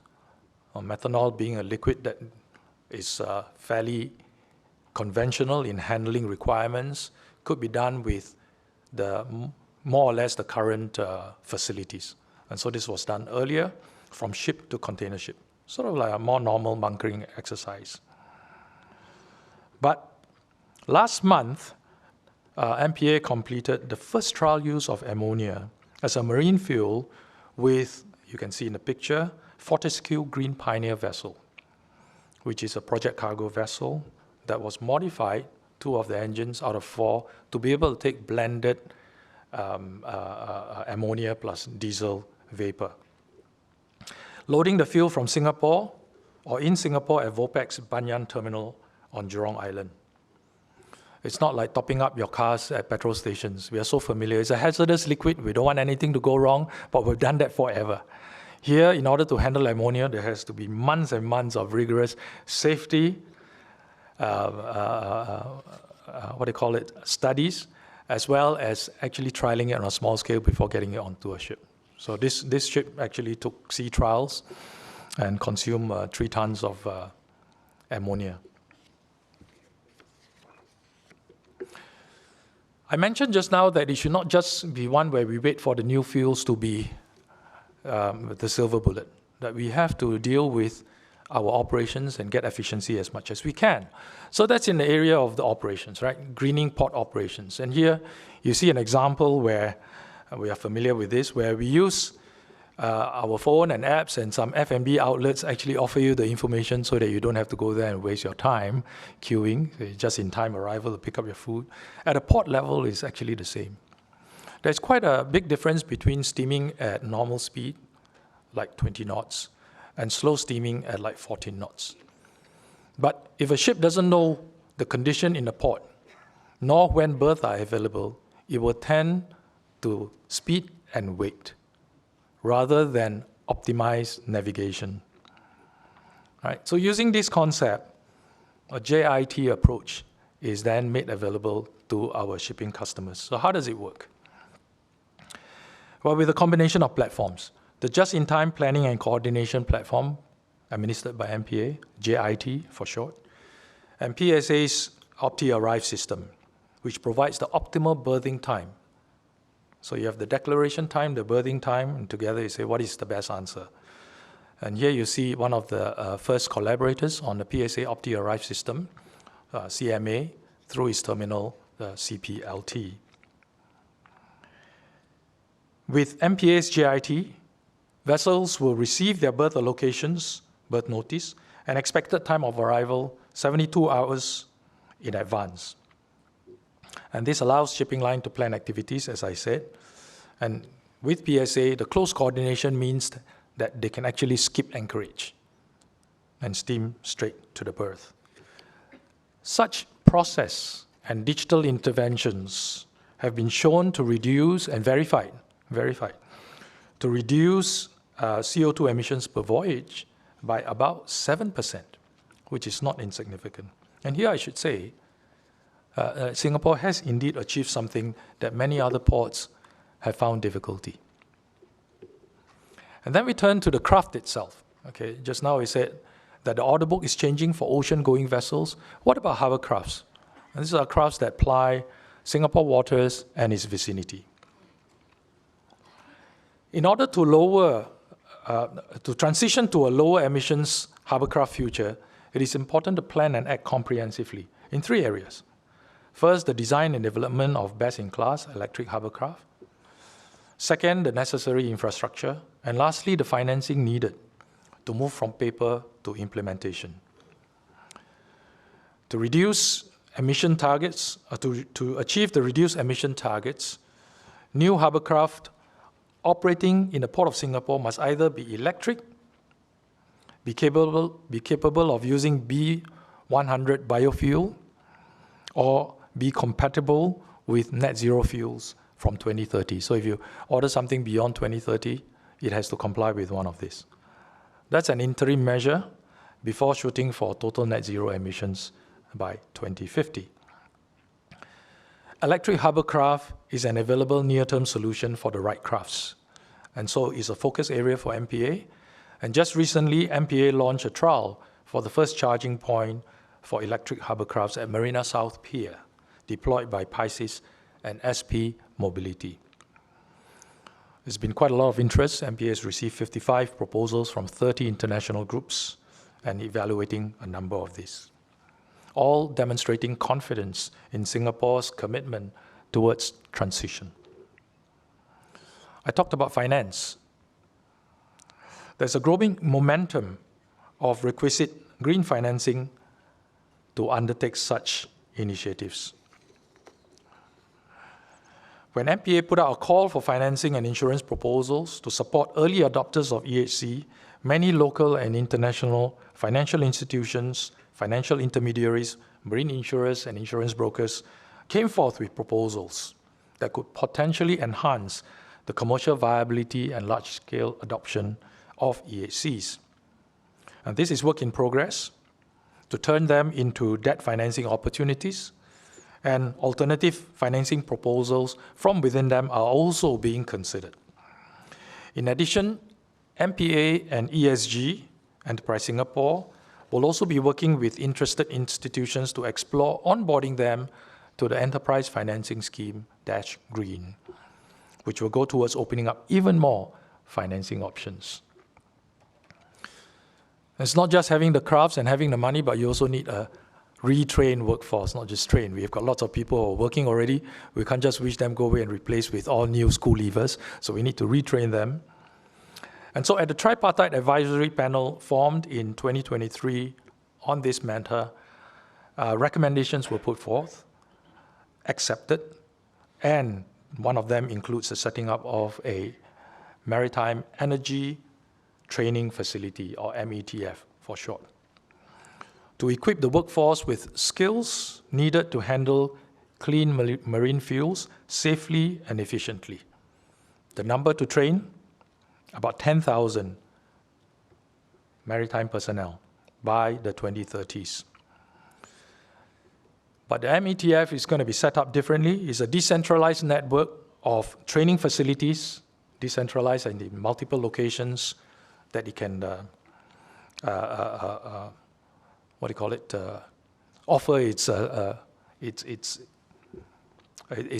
Methanol being a liquid that is fairly conventional in handling requirements, could be done with the more or less the current facilities. And so this was done earlier from ship to container ship, sort of like a more normal bunkering exercise. But last month, MPA completed the first trial use of ammonia as a marine fuel with, you can see in the picture, Fortescue Green Pioneer vessel, which is a project cargo vessel that was modified, 2 of the engines out of 4, to be able to take blended ammonia plus diesel vapor. Loading the fuel from Singapore or in Singapore at Vopak's Banyan terminal on Jurong Island. It's not like topping up your cars at petrol stations. We are so familiar. It's a hazardous liquid. We don't want anything to go wrong, but we've done that forever. Here, in order to handle ammonia, there has to be months and months of rigorous safety, studies, as well as actually trialing it on a small scale before getting it onto a ship. So this ship actually took sea trials and consumed 3 tons of ammonia. I mentioned just now that it should not just be one where we wait for the new fuels to be the silver bullet, that we have to deal with our operations and get efficiency as much as we can. So that's in the area of the operations, right? Greening port operations. And here you see an example where we are familiar with this, where we use our phone and apps and some F&B outlets actually offer you the information so that you don't have to go there and waste your time queuing, just in time arrival to pick up your food. At a port level, it's actually the same. There's quite a big difference between steaming at normal speed, like 20 knots, and slow steaming at like 14 knots. But if a ship doesn't know the condition in the port, nor when berths are available, it will tend to speed and wait, rather than optimize navigation. Right? So using this concept, a JIT approach is then made available to our shipping customers. So how does it work? Well, with a combination of platforms, the Just-in-Time Planning and Coordination Platform, administered by MPA, JIT for short, and PSA's Opti-Arrive system, which provides the optimal berthing time. So you have the declaration time, the berthing time, and together you say, what is the best answer? And here you see one of the first collaborators on the PSA Opti-Arrive system, CMA, through its terminal, the CPLT. With MPA's JIT, vessels will receive their berth allocations, berth notice, and expected time of arrival 72 hours in advance. And this allows shipping line to plan activities, as I said. And with PSA, the close coordination means that they can actually skip anchorage and steam straight to the berth. Such process and digital interventions have been shown to reduce and verified, to reduce CO2 emissions per voyage by about 7%, which is not insignificant. And here I should say, Singapore has indeed achieved something that many other ports have found difficulty. And then we turn to the craft itself. Okay, just now we said that the order book is changing for ocean-going vessels. What about harbour crafts? And these are crafts that ply Singapore waters and its vicinity. In order to transition to a lower emissions harbourcraft future, it is important to plan and act comprehensively in 3 areas. First, the design and development of best-in-class electric harbourcraft. Second, the necessary infrastructure. And lastly, the financing needed to move from paper to implementation. To reduce emission targets, to achieve the reduced emission targets, new harbourcraft operating in the Port of Singapore must either be electric, be capable of using B100 biofuel, or be compatible with net zero fuels from 2030. So if you order something beyond 2030, it has to comply with one of these. That's an interim measure before shooting for total net zero emissions by 2050. Electric harbourcraft is an available near-term solution for the right crafts, and so is a focus area for MPA. And just recently, MPA launched a trial for the first charging point for electric harbourcrafts at Marina South Pier, deployed by Pisces and SP Mobility. There's been quite a lot of interest. MPA has received 55 proposals from 30 international groups and evaluating a number of these, all demonstrating confidence in Singapore's commitment towards transition. I talked about finance. There's a growing momentum of requisite green financing to undertake such initiatives. When MPA put out a call for financing and insurance proposals to support early adopters of EHC, many local and international financial institutions, financial intermediaries, marine insurers, and insurance brokers came forth with proposals that could potentially enhance the commercial viability and large-scale adoption of EHCs. And this is work in progress to turn them into debt financing opportunities, and alternative financing proposals from within them are also being considered. In addition, MPA and ESG, Enterprise Singapore, will also be working with interested institutions to explore onboarding them to the Enterprise Financing Scheme -Green, which will go towards opening up even more financing options. It's not just having the crafts and having the money, but you also need a retrained workforce, not just trained. We've got lots of people who are working already. We can't just wish them go away and replace with all new school leavers, so we need to retrain them. And so at the tripartite advisory panel formed in 2023 on this matter, recommendations were put forth, accepted, and one of them includes the setting up of a Maritime Energy Training Facility, or METF for short, to equip the workforce with skills needed to handle clean marine fuels safely and efficiently. The number to train, about 10,000 maritime personnel by the 2030s. But the METF is going to be set up differently. It's a decentralized network of training facilities, decentralized and in multiple locations that it can, offer its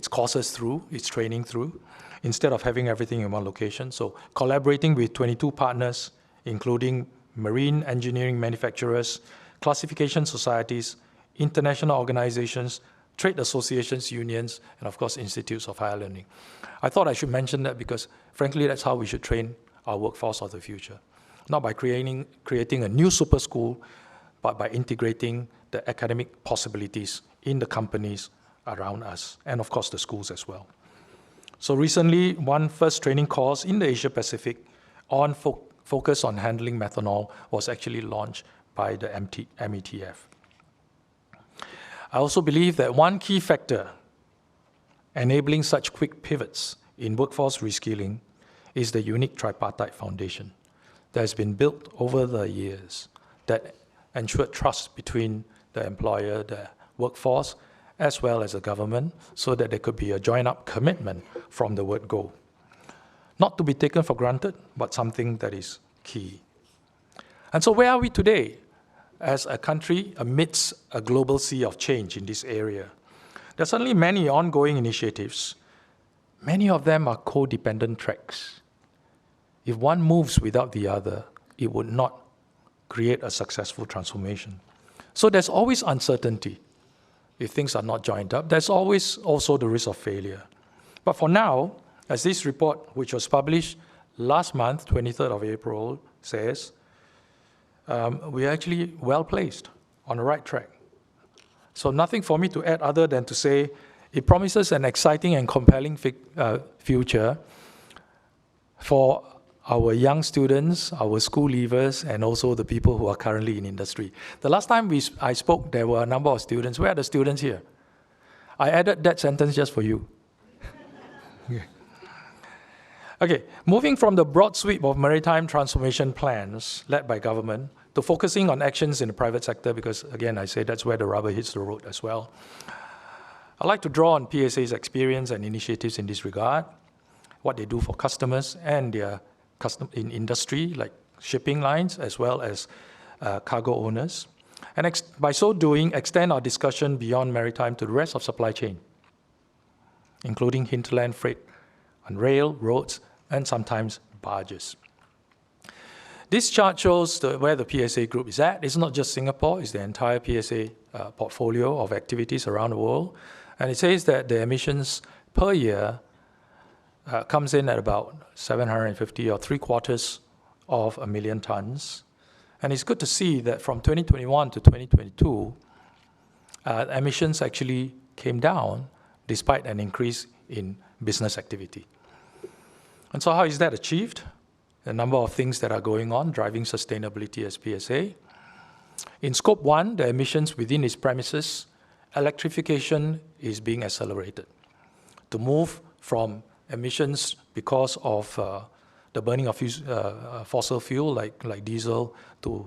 courses through, its training through, instead of having everything in one location. So collaborating with 22 partners, including marine engineering manufacturers, classification societies, international organizations, trade associations, unions, and of course, institutes of higher learning. I thought I should mention that because, frankly, that's how we should train our workforce of the future. Not by creating a new super school, but by integrating the academic possibilities in the companies around us, and of course, the schools as well. So recently, one first training course in the Asia Pacific on focus on handling methanol was actually launched by the METF. I also believe that one key factor enabling such quick pivots in workforce reskilling is the unique tripartite foundation that has been built over the years that ensured trust between the employer, the workforce, as well as the government, so that there could be a joined-up commitment from the word go. Not to be taken for granted, but something that is key. And so where are we today as a country amidst a global sea of change in this area? There are certainly many ongoing initiatives. Many of them are codependent tracks. If one moves without the other, it would not create a successful transformation. So there's always uncertainty. If things are not joined up, there's always also the risk of failure. But for now, as this report, which was published last month, 23rd of April, says, we're actually well placed on the right track. So nothing for me to add other than to say it promises an exciting and compelling future for our young students, our school leavers, and also the people who are currently in industry. The last time I spoke, there were a number of students. Where are the students here? I added that sentence just for you. Okay, moving from the broad sweep of maritime transformation plans led by government to focusing on actions in the private sector, because again, I say that's where the rubber hits the road as well. I'd like to draw on PSA's experience and initiatives in this regard, what they do for customers and their in industry, like shipping lines, as well as cargo owners. And by so doing, extend our discussion beyond maritime to the rest of supply chain, including hinterland freight on rail, roads, and sometimes barges. This chart shows where the PSA group is at. It's not just Singapore, it's the entire PSA portfolio of activities around the world. And it says that the emissions per year comes in at about 750 or 750,000 tons. And it's good to see that from 2021 to 2022, emissions actually came down despite an increase in business activity. And so how is that achieved? A number of things that are going on, driving sustainability as PSA. In Scope 1, the emissions within its premises, electrification is being accelerated to move from emissions because of the burning of fossil fuel like diesel to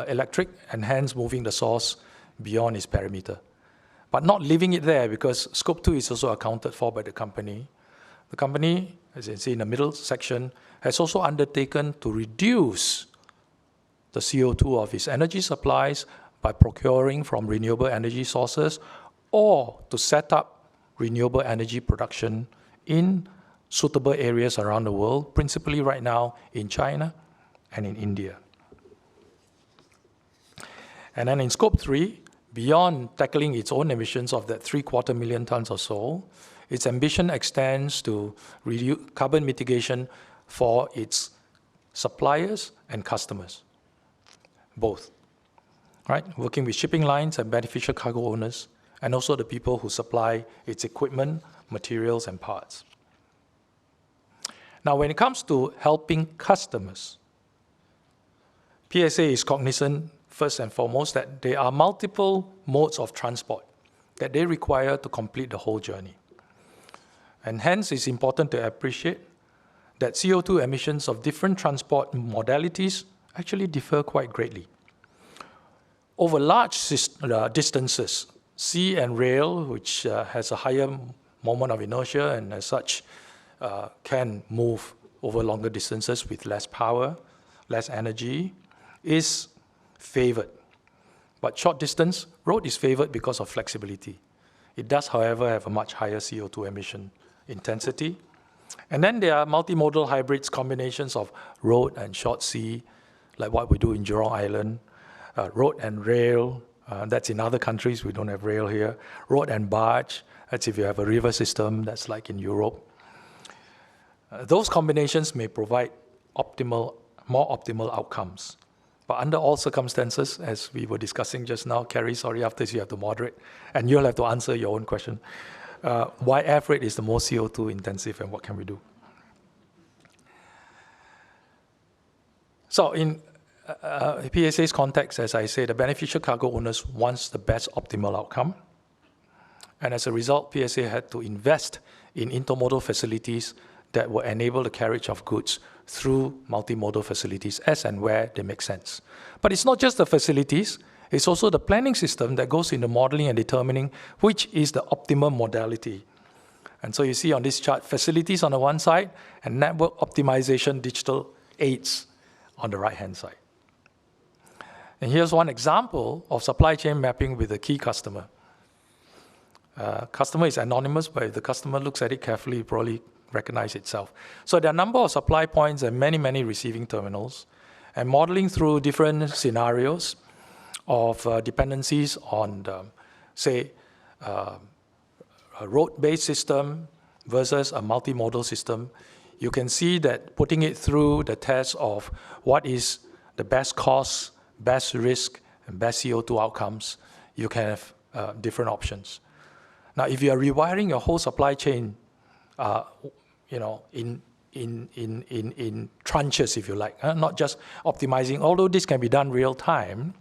electric, and hence moving the source beyond its perimeter. But not leaving it there, because Scope 2 is also accounted for by the company. The company, as you can see in the middle section, has also undertaken to reduce the CO2 of its energy supplies by procuring from renewable energy sources, or to set up renewable energy production in suitable areas around the world, principally right now in China and in India. And then in Scope 3, beyond tackling its own emissions of that 750,000 tons or so, its ambition extends to reduce carbon mitigation for its suppliers and customers, both, right? Working with shipping lines and beneficial cargo owners, and also the people who supply its equipment, materials, and parts. Now, when it comes to helping customers, PSA is cognizant, first and foremost, that there are multiple modes of transport that they require to complete the whole journey. And hence, it's important to appreciate that CO2 emissions of different transport modalities actually differ quite greatly. Over large distances, sea and rail, which has a higher moment of inertia and as such can move over longer distances with less power, less energy, is favored. But short distance, road is favored because of flexibility. It does, however, have a much higher CO2 emission intensity. And then there are multimodal hybrids, combinations of road and short sea, like what we do in Jurong Island, road and rail, that's in other countries, we don't have rail here, road and barge, that's if you have a river system, that's like in Europe. Those combinations may provide more optimal outcomes. But under all circumstances, as we were discussing just now, Kerry, sorry, after this you have to moderate, and you'll have to answer your own question. Why air freight is the most CO2 intensive and what can we do? So in PSA's context, as I say, the beneficial cargo owners wants the best optimal outcome. And as a result, PSA had to invest in intermodal facilities that will enable the carriage of goods through multimodal facilities as and where they make sense. But it's not just the facilities, it's also the planning system that goes into modeling and determining which is the optimum modality. And so you see on this chart, facilities on the one side and network optimization digital aids on the right-hand side. And here's one example of supply chain mapping with a key customer. Customer is anonymous, but if the customer looks at it carefully, probably recognize itself. So there are a number of supply points and many receiving terminals, and modeling through different scenarios of dependencies on, say, a road-based system versus a multimodal system. You can see that putting it through the test of what is the best cost, best risk, and best CO2 outcomes, you can have different options. Now, if you are rewiring your whole supply chain in tranches, if you like, not just optimizing, although this can be done real time.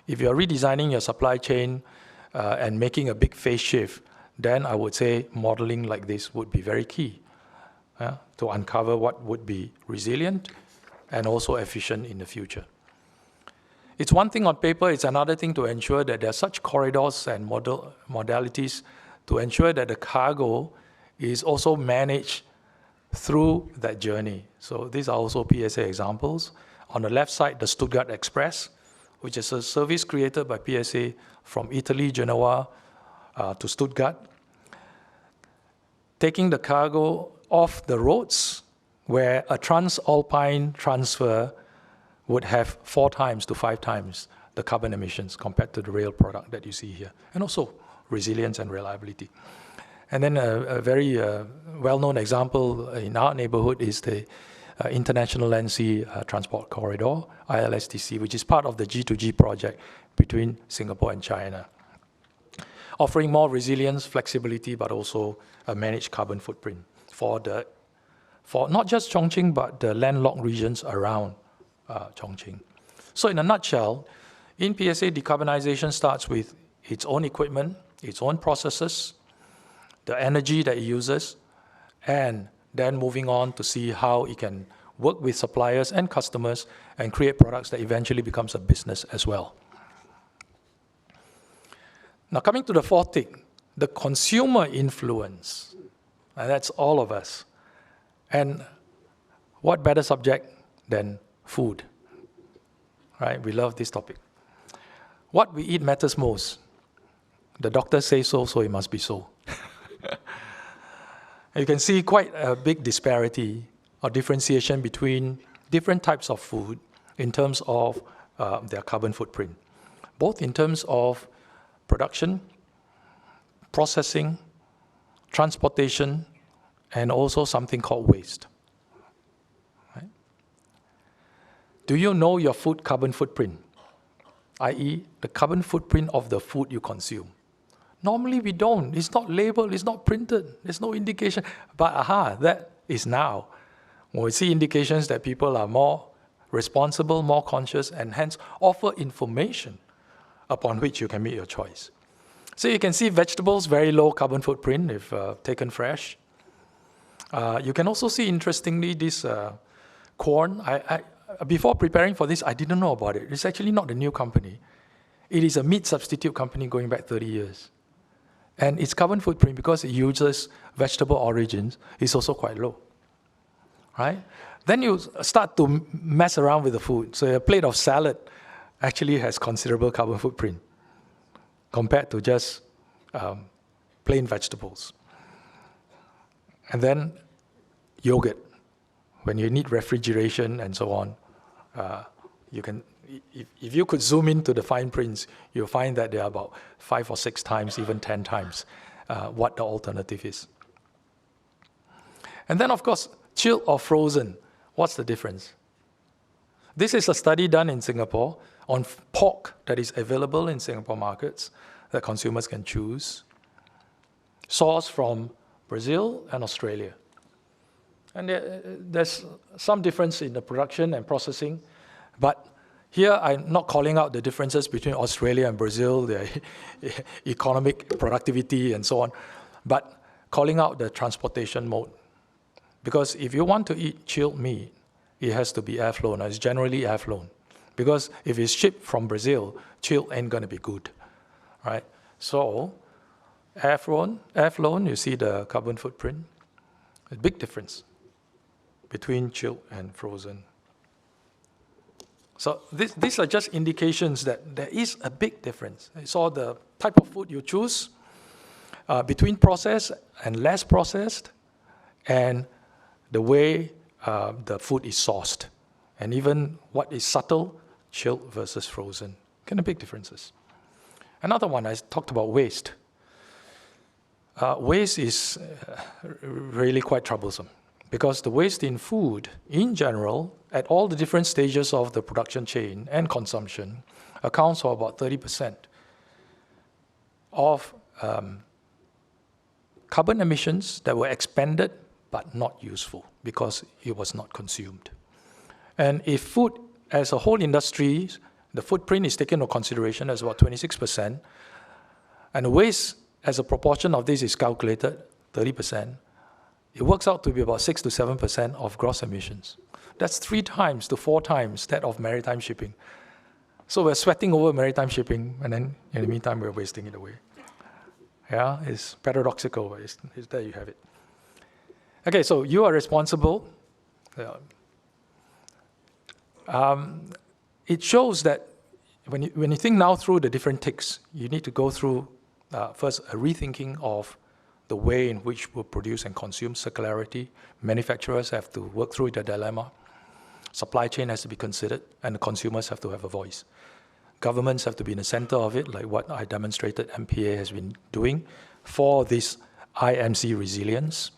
If you're redesigning your supply chain and making a big phase shift, then I would say modeling like this would be very key to uncover what would be resilient and also efficient in the future. It's one thing on paper, it's another thing to ensure that there are such corridors and modalities to ensure that the cargo is also managed through that journey. So these are also PSA examples. On the left side, the Stuttgart Express, which is a service created by PSA from Italy, Genoa, to Stuttgart, taking the cargo off the roads where a transalpine transfer would have 4 times to 5 times the carbon emissions compared to the rail product that you see here, and also resilience and reliability. And then a very well-known example in our neighborhood is the International Land Sea Transport Corridor, ILSTC, which is part of the G2G project between Singapore and China, offering more resilience, flexibility, but also a managed carbon footprint for not just Chongqing, but the landlocked regions around Chongqing. So in a nutshell, in PSA, decarbonization starts with its own equipment, its own processes, the energy that it uses, and then moving on to see how it can work with suppliers and customers and create products that eventually becomes a business as well. Now coming to the fourth thing, the consumer influence, and that's all of us. And what better subject than food, right? We love this topic. What we eat matters most. The doctor says so, so it must be so. You can see quite a big disparity or differentiation between different types of food in terms of their carbon footprint, both in terms of production, processing, transportation, and also something called waste. Right? Do you know your food carbon footprint? i.e., the carbon footprint of the food you consume. Normally we don't. It's not labeled, it's not printed, there's no indication. But that is now. When we see indications that people are more responsible, more conscious, and hence offer information upon which you can make your choice. So you can see vegetables, very low carbon footprint if taken fresh. You can also see, interestingly, this corn. Before preparing for this, I didn't know about it. It's actually not a new company. It is a meat substitute company going back 30 years. And its carbon footprint, because it uses vegetable origins, is also quite low. Right? Then you start to mess around with the food. So a plate of salad actually has considerable carbon footprint compared to just plain vegetables. And then yogurt. When you need refrigeration and so on, you can, if you could zoom into the fine prints, you'll find that they are about 5 or 6 times, even 10 times what the alternative is. And then, of course, chilled or frozen. What's the difference? This is a study done in Singapore on pork that is available in Singapore markets that consumers can choose, sourced from Brazil and Australia. And there's some difference in the production and processing, but here I'm not calling out the differences between Australia and Brazil, their economic productivity and so on, but calling out the transportation mode. Because if you want to eat chilled meat, it has to be air-flown, it's generally air-flown. Because if it's shipped from Brazil, chilled ain't gonna be good, right? So, air-flown, you see the carbon footprint, a big difference between chilled and frozen. So these are just indications that there is a big difference. It's all the type of food you choose between processed and less processed, and the way the food is sourced, and even what is subtle, chilled versus frozen. Kind of big differences. Another one, I talked about waste. Waste is really quite troublesome, because the waste in food, in general, at all the different stages of the production chain and consumption, accounts for about 30% of carbon emissions that were expended but not useful because it was not consumed. And if food as a whole industry, the footprint is taken into consideration as about 26%, and the waste as a proportion of this is calculated, 30%, it works out to be about 6 to 7% of gross emissions. That's 3 times to 4 times that of maritime shipping. So we're sweating over maritime shipping, and then in the meantime, we're wasting it away. Yeah, it's paradoxical, but it's there you have it. Okay, so you are responsible. It shows that when you think now through the different ticks, you need to go through first a rethinking of the way in which we produce and consume circularity. Manufacturers have to work through the dilemma. Supply chain has to be considered, and the consumers have to have a voice. Governments have to be in the center of it, like what I demonstrated MPA has been doing for this IMC resilience.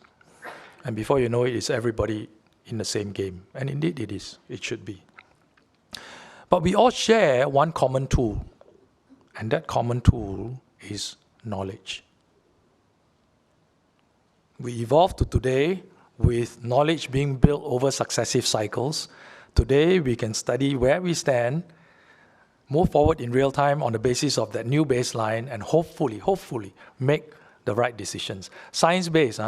And before you know it, it's everybody in the same game. And indeed it is, it should be. But we all share one common tool, and that common tool is knowledge. We evolved to today with knowledge being built over successive cycles. Today we can study where we stand, move forward in real time on the basis of that new baseline, and hopefully make the right decisions. Science-based,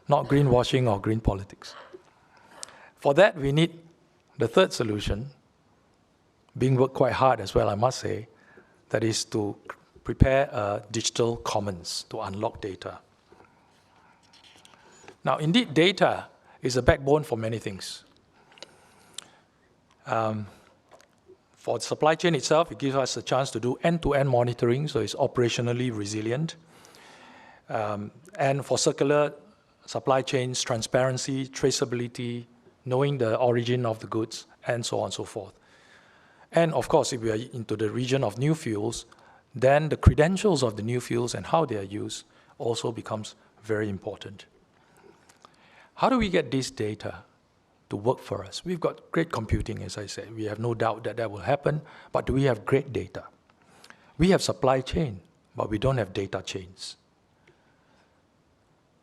not greenwashing or green politics. For that, we need the third solution, being worked quite hard as well, I must say, that is to prepare a digital commons to unlock data. Now, indeed, data is a backbone for many things. For the supply chain itself, it gives us a chance to do end-to-end monitoring, so it's operationally resilient. And for circular supply chains, transparency, traceability, knowing the origin of the goods, and so on and so forth. And of course, if we are into the region of new fuels, then the credentials of the new fuels and how they are used also becomes very important. How do we get this data? to work for us. We've got great computing, as I said. We have no doubt that that will happen, but do we have great data? We have supply chain, but we don't have data chains.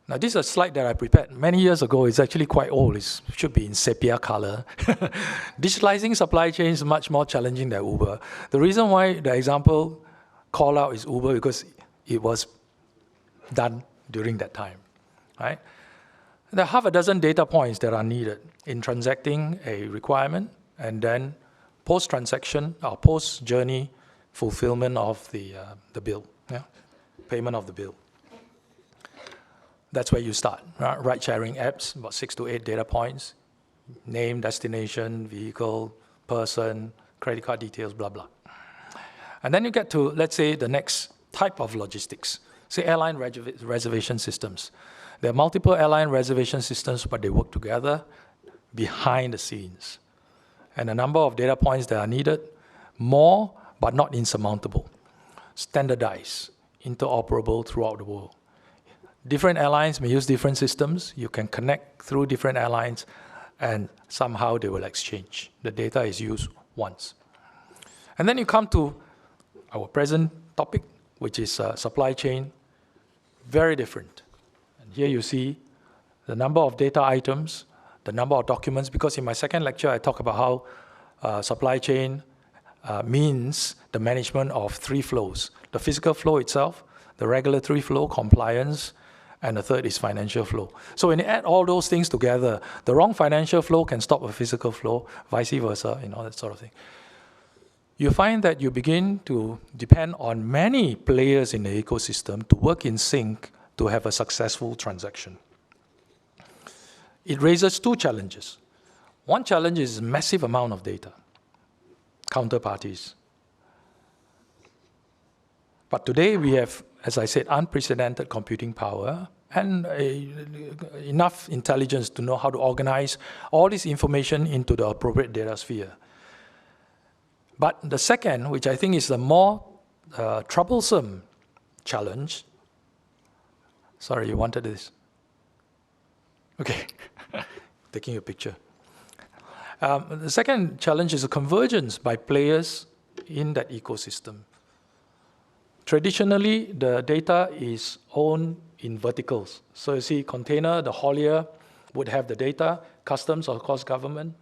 Now, this is a slide that I prepared many years ago. It's actually quite old. It should be in sepia color. Digitalizing supply chain is much more challenging than Uber. The reason why the example call out is Uber because it was done during that time, right? There are half a dozen data points that are needed in transacting a requirement and then post-transaction or post-journey fulfillment of the bill, payment of the bill. That's where you start. Ride-sharing apps, about 6 to 8 data points, name, destination, vehicle, person, credit card details, blah, blah. And then you get to, let's say, the next type of logistics, say airline reservation systems. There are multiple airline reservation systems, but they work together behind the scenes. And the number of data points that are needed, more, but not insurmountable. Standardized, interoperable throughout the world. Different airlines may use different systems. You can connect through different airlines, and somehow they will exchange. The data is used once. And then you come to our present topic, which is supply chain. Very different. And here you see the number of data items, the number of documents, because in my second lecture, I talk about how supply chain means the management of 3 flows. The physical flow itself, the regulatory flow, compliance, and the third is financial flow. So when you add all those things together, the wrong financial flow can stop a physical flow, vice versa, that sort of thing. You find that you begin to depend on many players in the ecosystem to work in sync to have a successful transaction. It raises 2 challenges. One challenge is massive amount of data, counterparties. But today we have, as I said, unprecedented computing power and enough intelligence to know how to organize all this information into the appropriate data sphere. But the second, which I think is the more troublesome challenge, sorry, you wanted this? Okay, taking a picture. The second challenge is a convergence by players in that ecosystem. Traditionally, the data is owned in verticals. So you see, container, the haulier would have the data, customs, of course, government,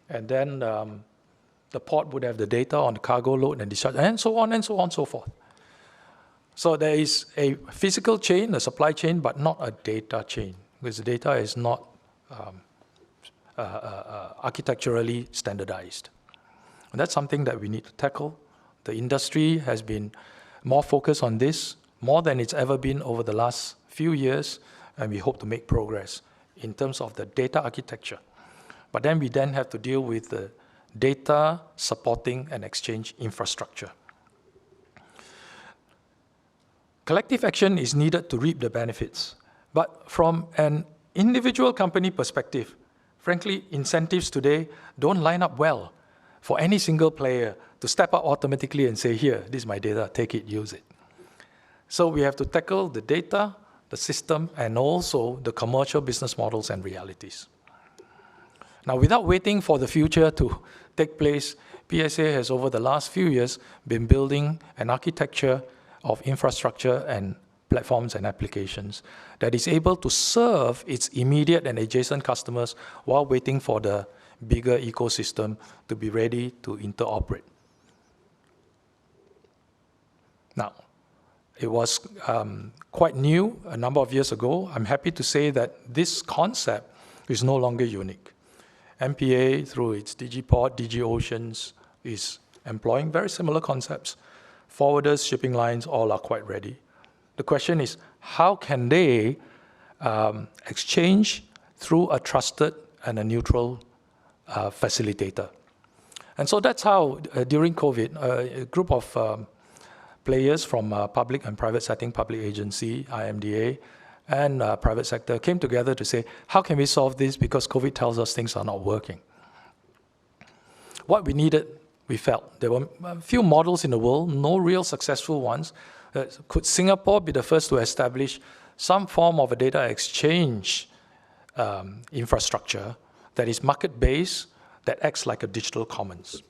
and then the port would have the data on the cargo load and discharge, and so on and so on and so forth. So there is a physical chain, a supply chain, but not a data chain, because the data is not architecturally standardized. And that's something that we need to tackle. The industry has been more focused on this, more than it's ever been over the last few years, and we hope to make progress in terms of the data architecture. But then we have to deal with the data supporting and exchange infrastructure. Collective action is needed to reap the benefits. But from an individual company perspective, frankly, incentives today don't line up well for any single player to step up automatically and say, here, this is my data, take it, use it. So we have to tackle the data, the system, and also the commercial business models and realities. Now, without waiting for the future to take place, PSA has over the last few years been building an architecture of infrastructure and platforms and applications that is able to serve its immediate and adjacent customers while waiting for the bigger ecosystem to be ready to interoperate. Now, it was quite new a number of years ago. I'm happy to say that this concept is no longer unique. MPA, through its DigiPort, DigiOceans, is employing very similar concepts. Forwarders, shipping lines, all are quite ready. The question is, how can they exchange through a trusted and a neutral facilitator? And so that's how, during COVID, a group of players from public and private setting, public agency, IMDA, and private sector came together to say, how can we solve this? Because COVID tells us things are not working. What we needed, we felt, there were a few models in the world, no real successful ones. Could Singapore be the first to establish some form of a data exchange infrastructure that is market-based, that acts like a digital commons.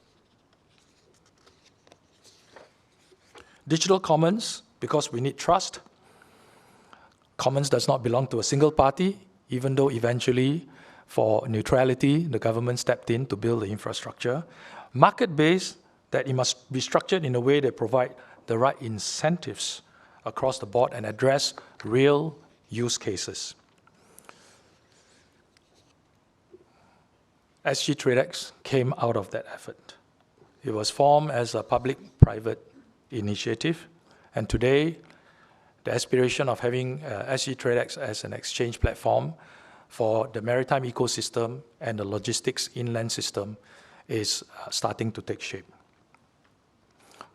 Digital commons, because we need trust. Commons does not belong to a single party, even though eventually, for neutrality, the government stepped in to build the infrastructure. Market-based, that it must be structured in a way that provide the right incentives across the board and address real use cases. SG TradeX came out of that effort. It was formed as a public-private initiative, and today, the aspiration of having SG TradeX as an exchange platform for the maritime ecosystem and the logistics inland system is starting to take shape.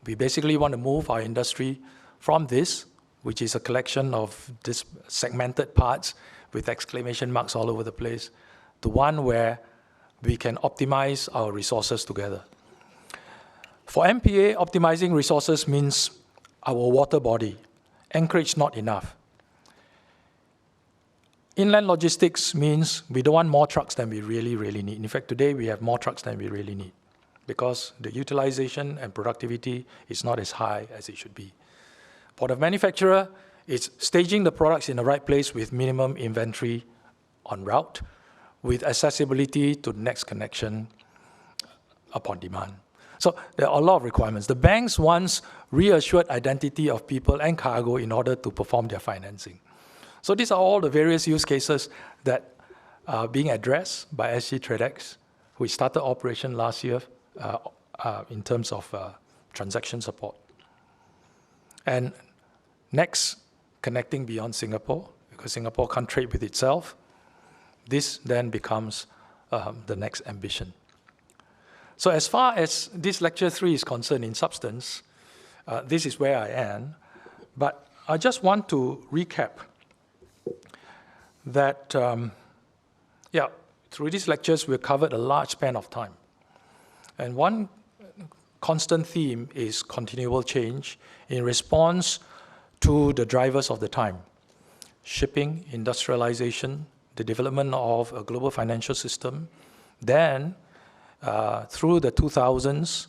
We basically want to move our industry from this, which is a collection of these segmented parts with exclamation marks all over the place, to one where we can optimize our resources together. For MPA, optimizing resources means our water body. Anchorage not enough. Inland logistics means we don't want more trucks than we really, really need. In fact, today we have more trucks than we really need because the utilization and productivity is not as high as it should be. For the manufacturer, it's staging the products in the right place with minimum inventory on route, with accessibility to the next connection upon demand. So there are a lot of requirements. The banks want reassured identity of people and cargo in order to perform their financing. So these are all the various use cases that are being addressed by SG TradeX, which started operation last year in terms of transaction support. And next, connecting beyond Singapore, because Singapore can't trade with itself. This then becomes the next ambition. So as far as this lecture 3 is concerned in substance, this is where I am. But I just want to recap that, through these lectures, we've covered a large span of time. And one constant theme is continual change in response to the drivers of the time: shipping, industrialization, the development of a global financial system. Then, through the 2000s,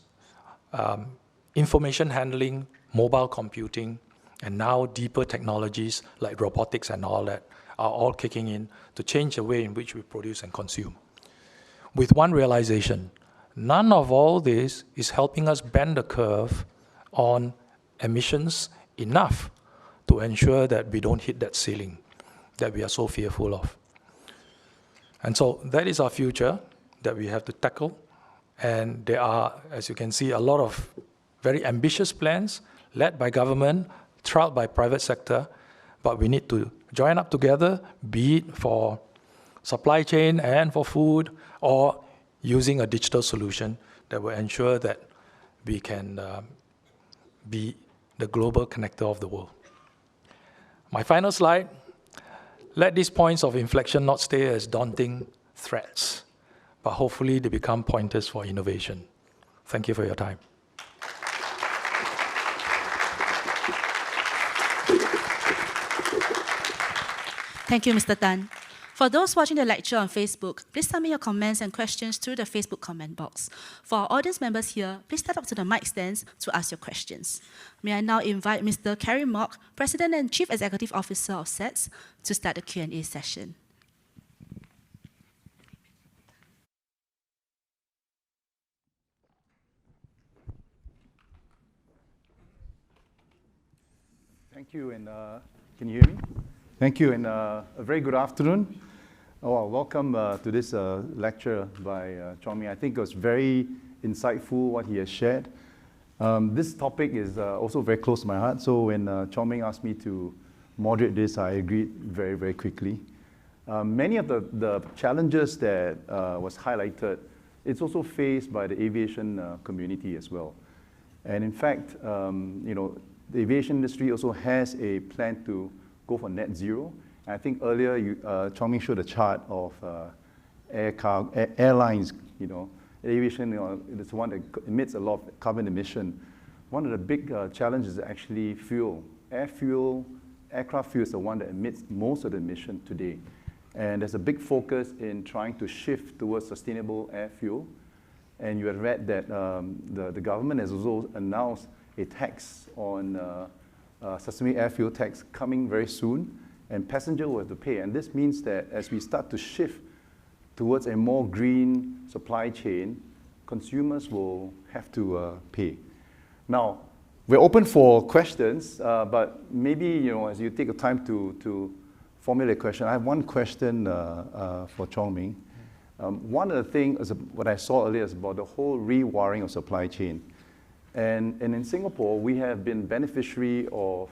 information handling, mobile computing, and now deeper technologies like robotics and all that are all kicking in to change the way in which we produce and consume. With one realization: none of all this is helping us bend the curve on emissions enough to ensure that we don't hit that ceiling that we are so fearful of. And so that is our future that we have to tackle. And there are, as you can see, a lot of very ambitious plans led by government, trialed by private sector, but we need to join up together, be it for supply chain and for food, or using a digital solution that will ensure that we can be the global connector of the world. My final slide: let these points of inflection not stay as daunting threats, but hopefully they become pointers for innovation. Thank you for your time. Thank you, Mr. Tan. For those watching the lecture on Facebook, please submit your comments and questions through the Facebook comment box. For our audience members here, please step up to the mic stands to ask your questions. May I now invite Mr. Kerry Mok, President and Chief Executive Officer of SETS, to start the Q&A session. Thank you, and can you hear me? Thank you, and a very good afternoon. Welcome to this lecture by Chong Meng. I think it was very insightful what he has shared. This topic is also very close to my heart, so when Chong Meng asked me to moderate this, I agreed very, very quickly. Many of the challenges that was highlighted, it's also faced by the aviation community as well. And in fact, the aviation industry also has a plan to go for net zero. And I think earlier, Chong Meng showed a chart of airlines. Aviation is the one that emits a lot of carbon emission. One of the big challenges is actually fuel. Aircraft fuel is the one that emits most of the emission today. And there's a big focus in trying to shift towards sustainable air fuel. And you have read that the government has also announced a tax on sesame air fuel tax coming very soon, and passengers will have to pay. And this means that as we start to shift towards a more green supply chain, consumers will have to pay. Now, we're open for questions, but maybe as you take the time to formulate a question, I have one question for Chong Meng. One of the things, what I saw earlier, is about the whole rewiring of supply chain. And in Singapore, we have been beneficiary of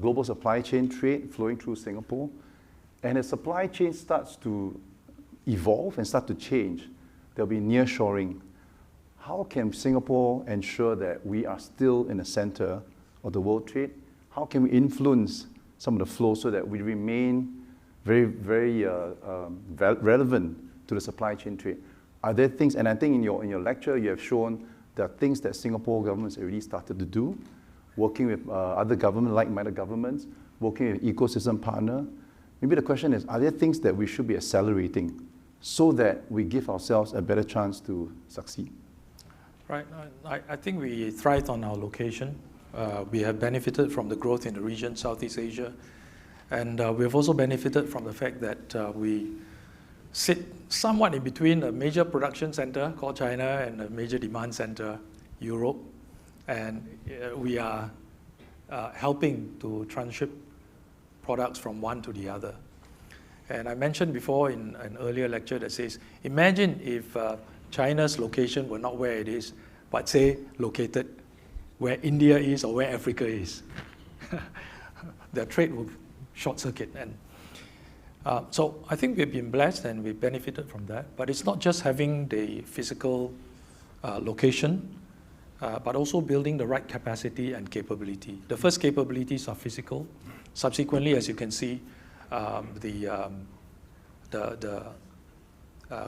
global supply chain trade flowing through Singapore. And as supply chain starts to evolve and start to change, there'll be nearshoring. How can Singapore ensure that we are still in the center of the world trade? How can we influence some of the flow so that we remain very, very relevant to the supply chain trade? Are there things, and I think in your lecture you have shown there are things that Singapore government has already started to do, working with other government, like-minded governments, working with ecosystem partner. Maybe the question is, are there things that we should be accelerating so that we give ourselves a better chance to succeed? Right. I think we thrived on our location. We have benefited from the growth in the region, Southeast Asia. And we have also benefited from the fact that we sit somewhat in between a major production center called China and a major demand center, Europe. And we are helping to transship products from one to the other. And I mentioned before in an earlier lecture that says, imagine if China's location were not where it is, but say located where India is or where Africa is. Their trade will short circuit. And so I think we've been blessed and we've benefited from that. But it's not just having the physical location, but also building the right capacity and capability. The first capabilities are physical. Subsequently, as you can see, the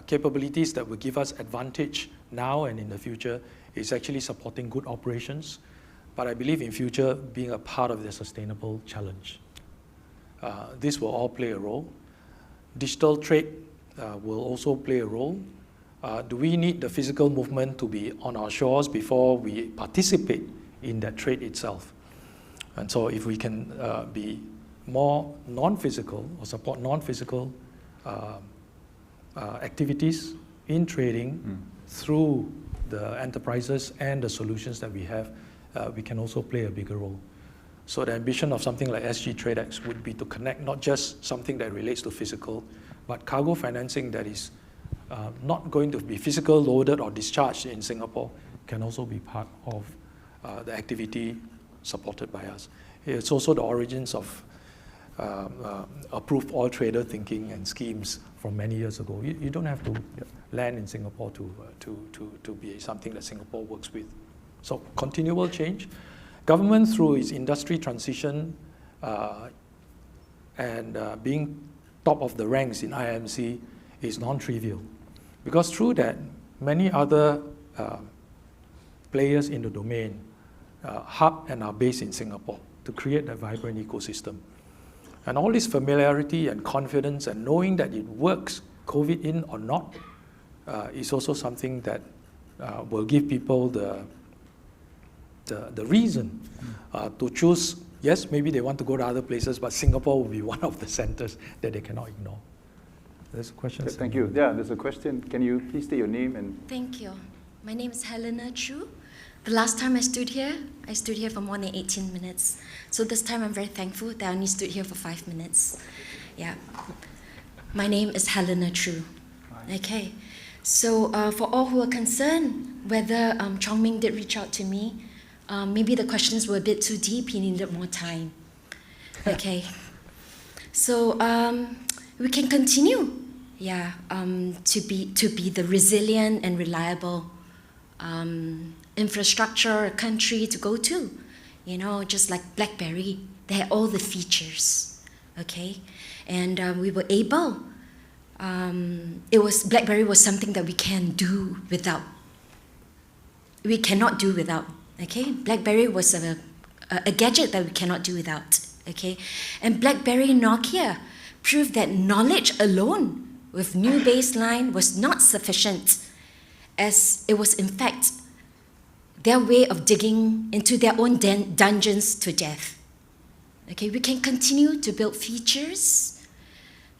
capabilities that will give us advantage now and in the future is actually supporting good operations. But I believe in future being a part of the sustainable challenge. This will all play a role. Digital trade will also play a role. Do we need the physical movement to be on our shores before we participate in that trade itself? And so if we can be more non-physical or support non-physical activities in trading through the enterprises and the solutions that we have, we can also play a bigger role. So the ambition of something like SG TradeX would be to connect not just something that relates to physical, but cargo financing that is not going to be physical loaded or discharged in Singapore can also be part of the activity supported by us. It's also the origins of approved oil trader thinking and schemes from many years ago. You don't have to land in Singapore to be something that Singapore works with. So continual change. Government through its industry transition and being top of the ranks in IMC is non-trivial. Because through that, many other players in the domain hub and are based in Singapore to create a vibrant ecosystem. And all this familiarity and confidence and knowing that it works, COVID in or not, is also something that will give people the reason to choose. Yes, maybe they want to go to other places, but Singapore will be one of the centers that they cannot ignore. There's a question. Thank you. Yeah, there's a question. Can you please state your name and... Thank you. My name is Helena Chu. The last time I stood here for more than 18 minutes. So this time I'm very thankful that I only stood here for 5 minutes. Yeah. My name is Helena Chu. Okay. So for all who are concerned whether Chong Meng did reach out to me, maybe the questions were a bit too deep, he needed more time. Okay. So we can continue, to be the resilient and reliable infrastructure country to go to. You know, just like BlackBerry, they had all the features, okay? And we were able, BlackBerry was something that we can do without. We cannot do without, okay? BlackBerry was a gadget that we cannot do without, okay? And BlackBerry, Nokia, proved that knowledge alone with new baseline was not sufficient, as it was in fact their way of digging into their own dungeons to death. Okay, we can continue to build features.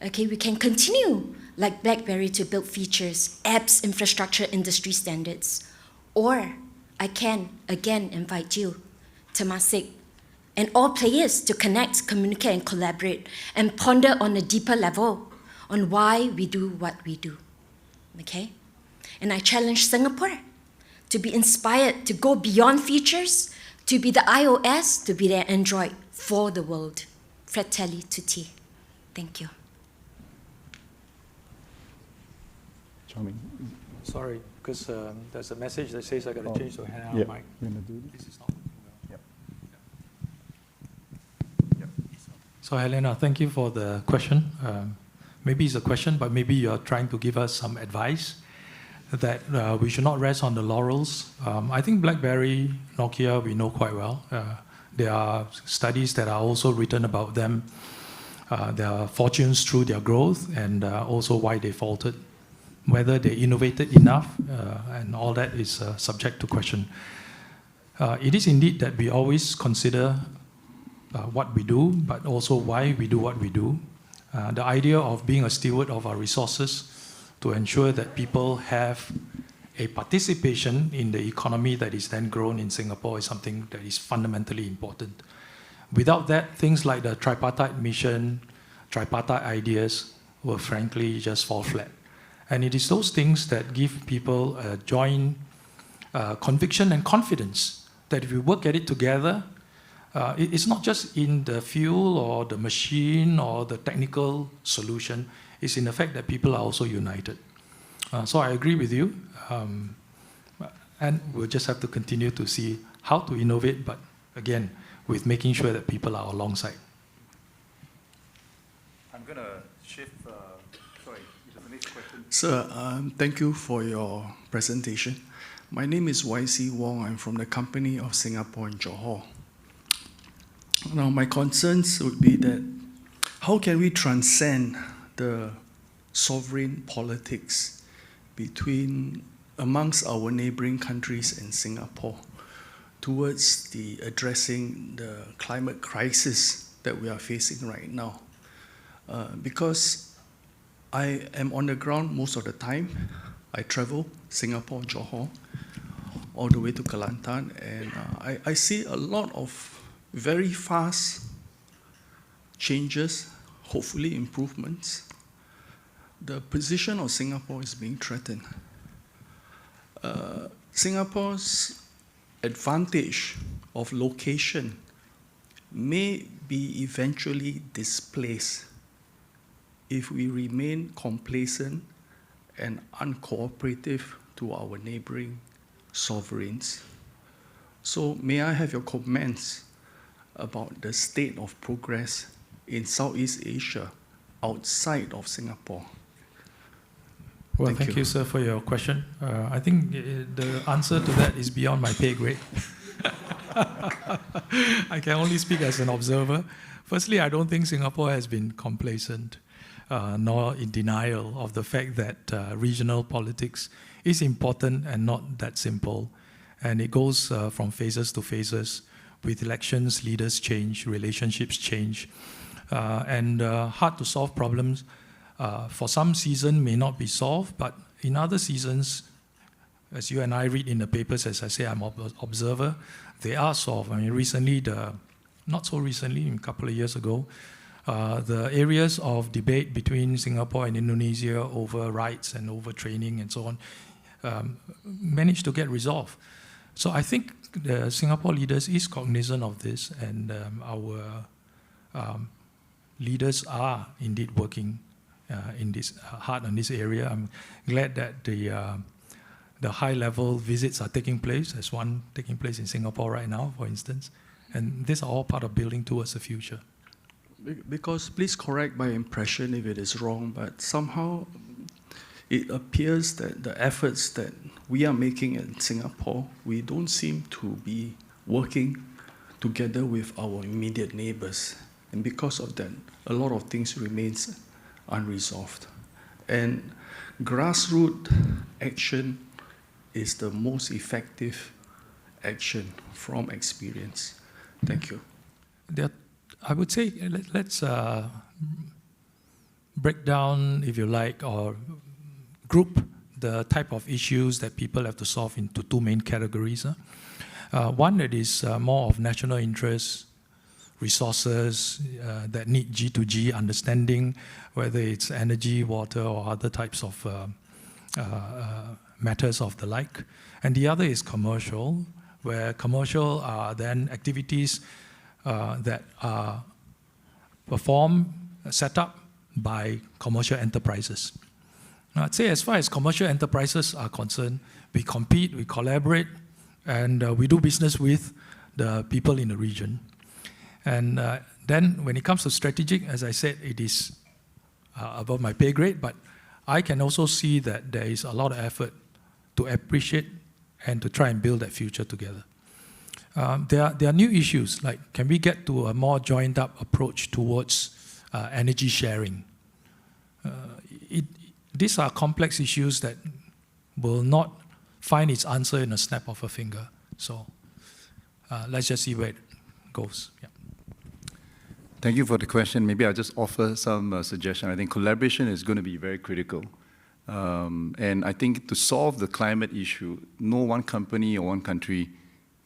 Okay, we can continue like BlackBerry to build features, apps, infrastructure, industry standards. Or I can again invite you, Temasek, and all players to connect, communicate, and collaborate, and ponder on a deeper level on why we do what we do. Okay? And I challenge Singapore to be inspired to go beyond features, to be the iOS, to be the Android for the world. Fratelli tutti. Thank you. Chong Meng. Sorry, because there's a message that says I got to change to hand out Yeah, mic. we're going to do this. This is not working well. Yep. So Helena, thank you for the question. Maybe it's a question, but maybe you're trying to give us some advice that we should not rest on the laurels. I think BlackBerry, Nokia, we know quite well. There are studies that are also written about them, their fortunes through their growth, and also why they faltered. Whether they innovated enough and all that is subject to question. It is indeed that we always consider what we do, but also why we do what we do. The idea of being a steward of our resources to ensure that people have a participation in the economy that is then grown in Singapore is something that is fundamentally important. Without that, things like the tripartite mission, tripartite ideas will frankly just fall flat. And it is those things that give people a joint conviction and confidence that if we work at it together, it's not just in the fuel or the machine or the technical solution, it's in the fact that people are also united. So I agree with you. And we'll just have to continue to see how to innovate, but again, with making sure that people are alongside. I'm going to shift, sorry, the next question. Sir, thank you for your presentation. My name is YC Wong. I'm from the Company of Singapore in Johor. Now, my concerns would be that how can we transcend the sovereign politics amongst our neighboring countries and Singapore towards the addressing the climate crisis that we are facing right now? Because I am on the ground most of the time. I travel Singapore, Johor, all the way to Kelantan, and I see a lot of very fast changes, hopefully improvements. The position of Singapore is being threatened. Singapore's advantage of location may be eventually displaced if we remain complacent and uncooperative to our neighboring sovereigns. So may I have your comments about the state of progress in Southeast Asia outside of Singapore? Well, thank you, sir, for your question. I think the answer to that is beyond my pay grade. I can only speak as an observer. Firstly, I don't think Singapore has been complacent, nor in denial of the fact that regional politics is important and not that simple. And it goes from phases to phases. With elections, leaders change, relationships change, and hard to solve problems for some season may not be solved, but in other seasons, as you and I read in the papers, as I say, I'm an observer, they are solved. I mean, recently, not so recently, a couple of years ago, the areas of debate between Singapore and Indonesia over rights and over training and so on managed to get resolved. So I think the Singapore leaders is cognizant of this, and our leaders are indeed working hard on this area. I'm glad that the high-level visits are taking place. There's one taking place in Singapore right now, for instance, and these are all part of building towards the future. Because, please correct my impression if it is wrong, but somehow it appears that the efforts that we are making in Singapore, we don't seem to be working together with our immediate neighbors. And because of that, a lot of things remains unresolved. And grassroots action is the most effective action from experience. Thank you. I would say let's break down, if you like, or group the type of issues that people have to solve into two main categories. One that is more of national interest, resources that need G2G understanding, whether it's energy, water, or other types of matters of the like. And the other is commercial, where commercial are then activities that are performed, set up by commercial enterprises. Now, I'd say as far as commercial enterprises are concerned, we compete, we collaborate, and we do business with the people in the region. And then when it comes to strategic, as I said, it is above my pay grade, but I can also see that there is a lot of effort to appreciate and to try and build that future together. There are new issues, like can we get to a more joined up approach towards energy sharing? These are complex issues that will not find its answer in a snap of a finger. So let's just see where it goes. Yeah. Thank you for the question. Maybe I'll just offer some suggestion. I think collaboration is going to be very critical. And I think to solve the climate issue, no one company or one country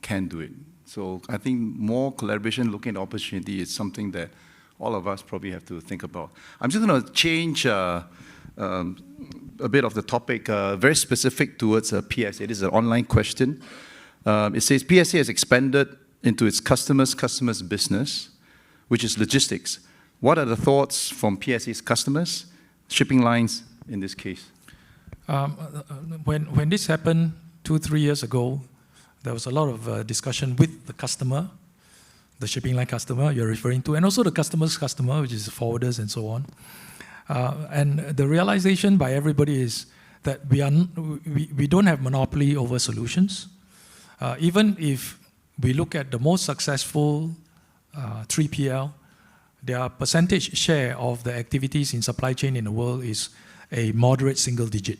can do it. So I think more collaboration, looking at opportunity, is something that all of us probably have to think about. I'm just going to change a bit of the topic, very specific towards PSA. This is an online question. It says PSA has expanded into its customers' business, which is logistics. What are the thoughts from PSA's customers, shipping lines in this case? When this happened 2-3 years ago, there was a lot of discussion with the customer, the shipping line customer you're referring to, and also the customer's customer, which is forwarders and so on. And the realization by everybody is that we don't have monopoly over solutions. Even if we look at the most successful 3PL, their percentage share of the activities in supply chain in the world is a moderate single digit.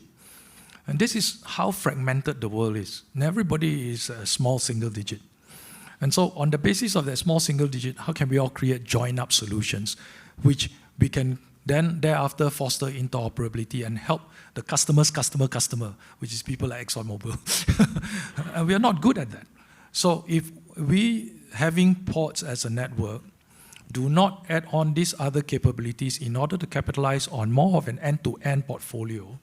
And this is how fragmented the world is. And everybody is a small single digit. And so on the basis of that small single digit, how can we all create join up solutions, which we can then thereafter foster interoperability and help the customer's customer, which is people like ExxonMobil. And we are not good at that. So if we, having ports as a network, do not add on these other capabilities in order to capitalize on more of an end-to-end portfolio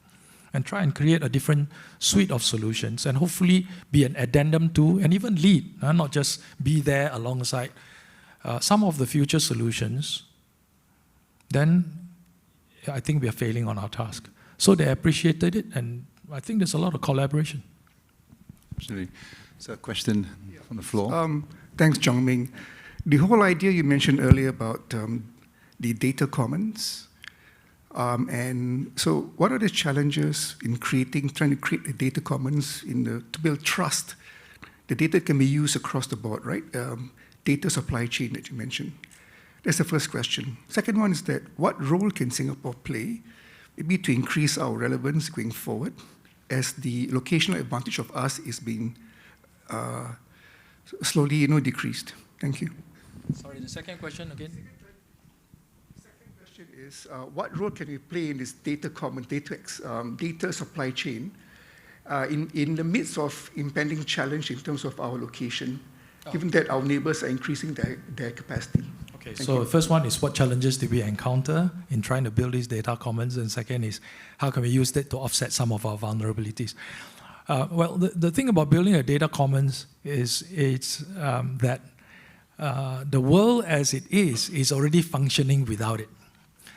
and try and create a different suite of solutions and hopefully be an addendum to and even lead, not just be there alongside some of the future solutions, then I think we are failing on our task. So they appreciated it, and I think there's a lot of collaboration. Absolutely. So a question on the floor. Thanks, Chong Meng. The whole idea you mentioned earlier about the data commons, and so what are the challenges in trying to create the data commons to build trust? The data can be used across the board, right? Data supply chain that you mentioned. That's the first question. Second one is that what role can Singapore play, maybe to increase our relevance going forward, as the locational advantage of us is being slowly, decreased? Thank you. Sorry, the second question again? The second question is, what role can we play in this data supply chain in the midst of impending challenge in terms of our location, given that our neighbors are increasing their capacity? Okay, so the first one is what challenges did we encounter in trying to build these data commons, and second is how can we use that to offset some of our vulnerabilities. Well, the thing about building a data commons is that the world as it is already functioning without it.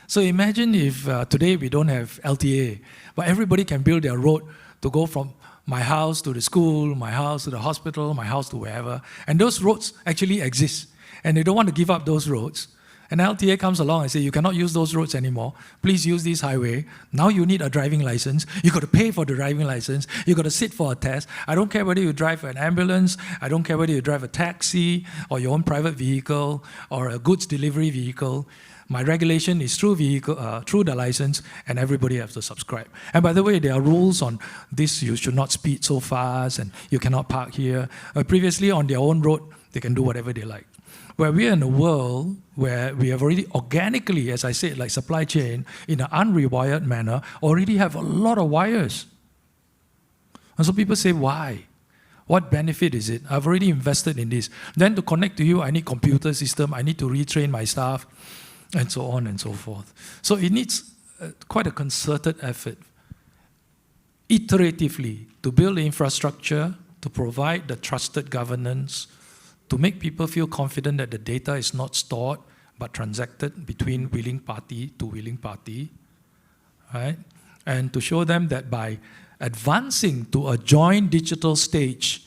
So imagine if today we don't have LTA, but everybody can build their road to go from my house to the school, my house to the hospital, my house to wherever, and those roads actually exist. And they don't want to give up those roads. And LTA comes along and says, you cannot use those roads anymore. Please use this highway. Now you need a driving license. You got to pay for the driving license. You got to sit for a test. I don't care whether you drive an ambulance. I don't care whether you drive a taxi or your own private vehicle or a goods delivery vehicle. My regulation is through the license, and everybody has to subscribe. And by the way, there are rules on this. You should not speed so fast, and you cannot park here. Previously, on their own road, they can do whatever they like. Where we are in a world where we have already organically, as I said, like supply chain, in an unrewired manner, already have a lot of wires. And so people say, why? What benefit is it? I've already invested in this. Then to connect to you, I need computer system, I need to retrain my staff, and so on and so forth. So it needs quite a concerted effort, iteratively, to build the infrastructure, to provide the trusted governance, to make people feel confident that the data is not stored but transacted between willing party to willing party, right? And to show them that by advancing to a joint digital stage,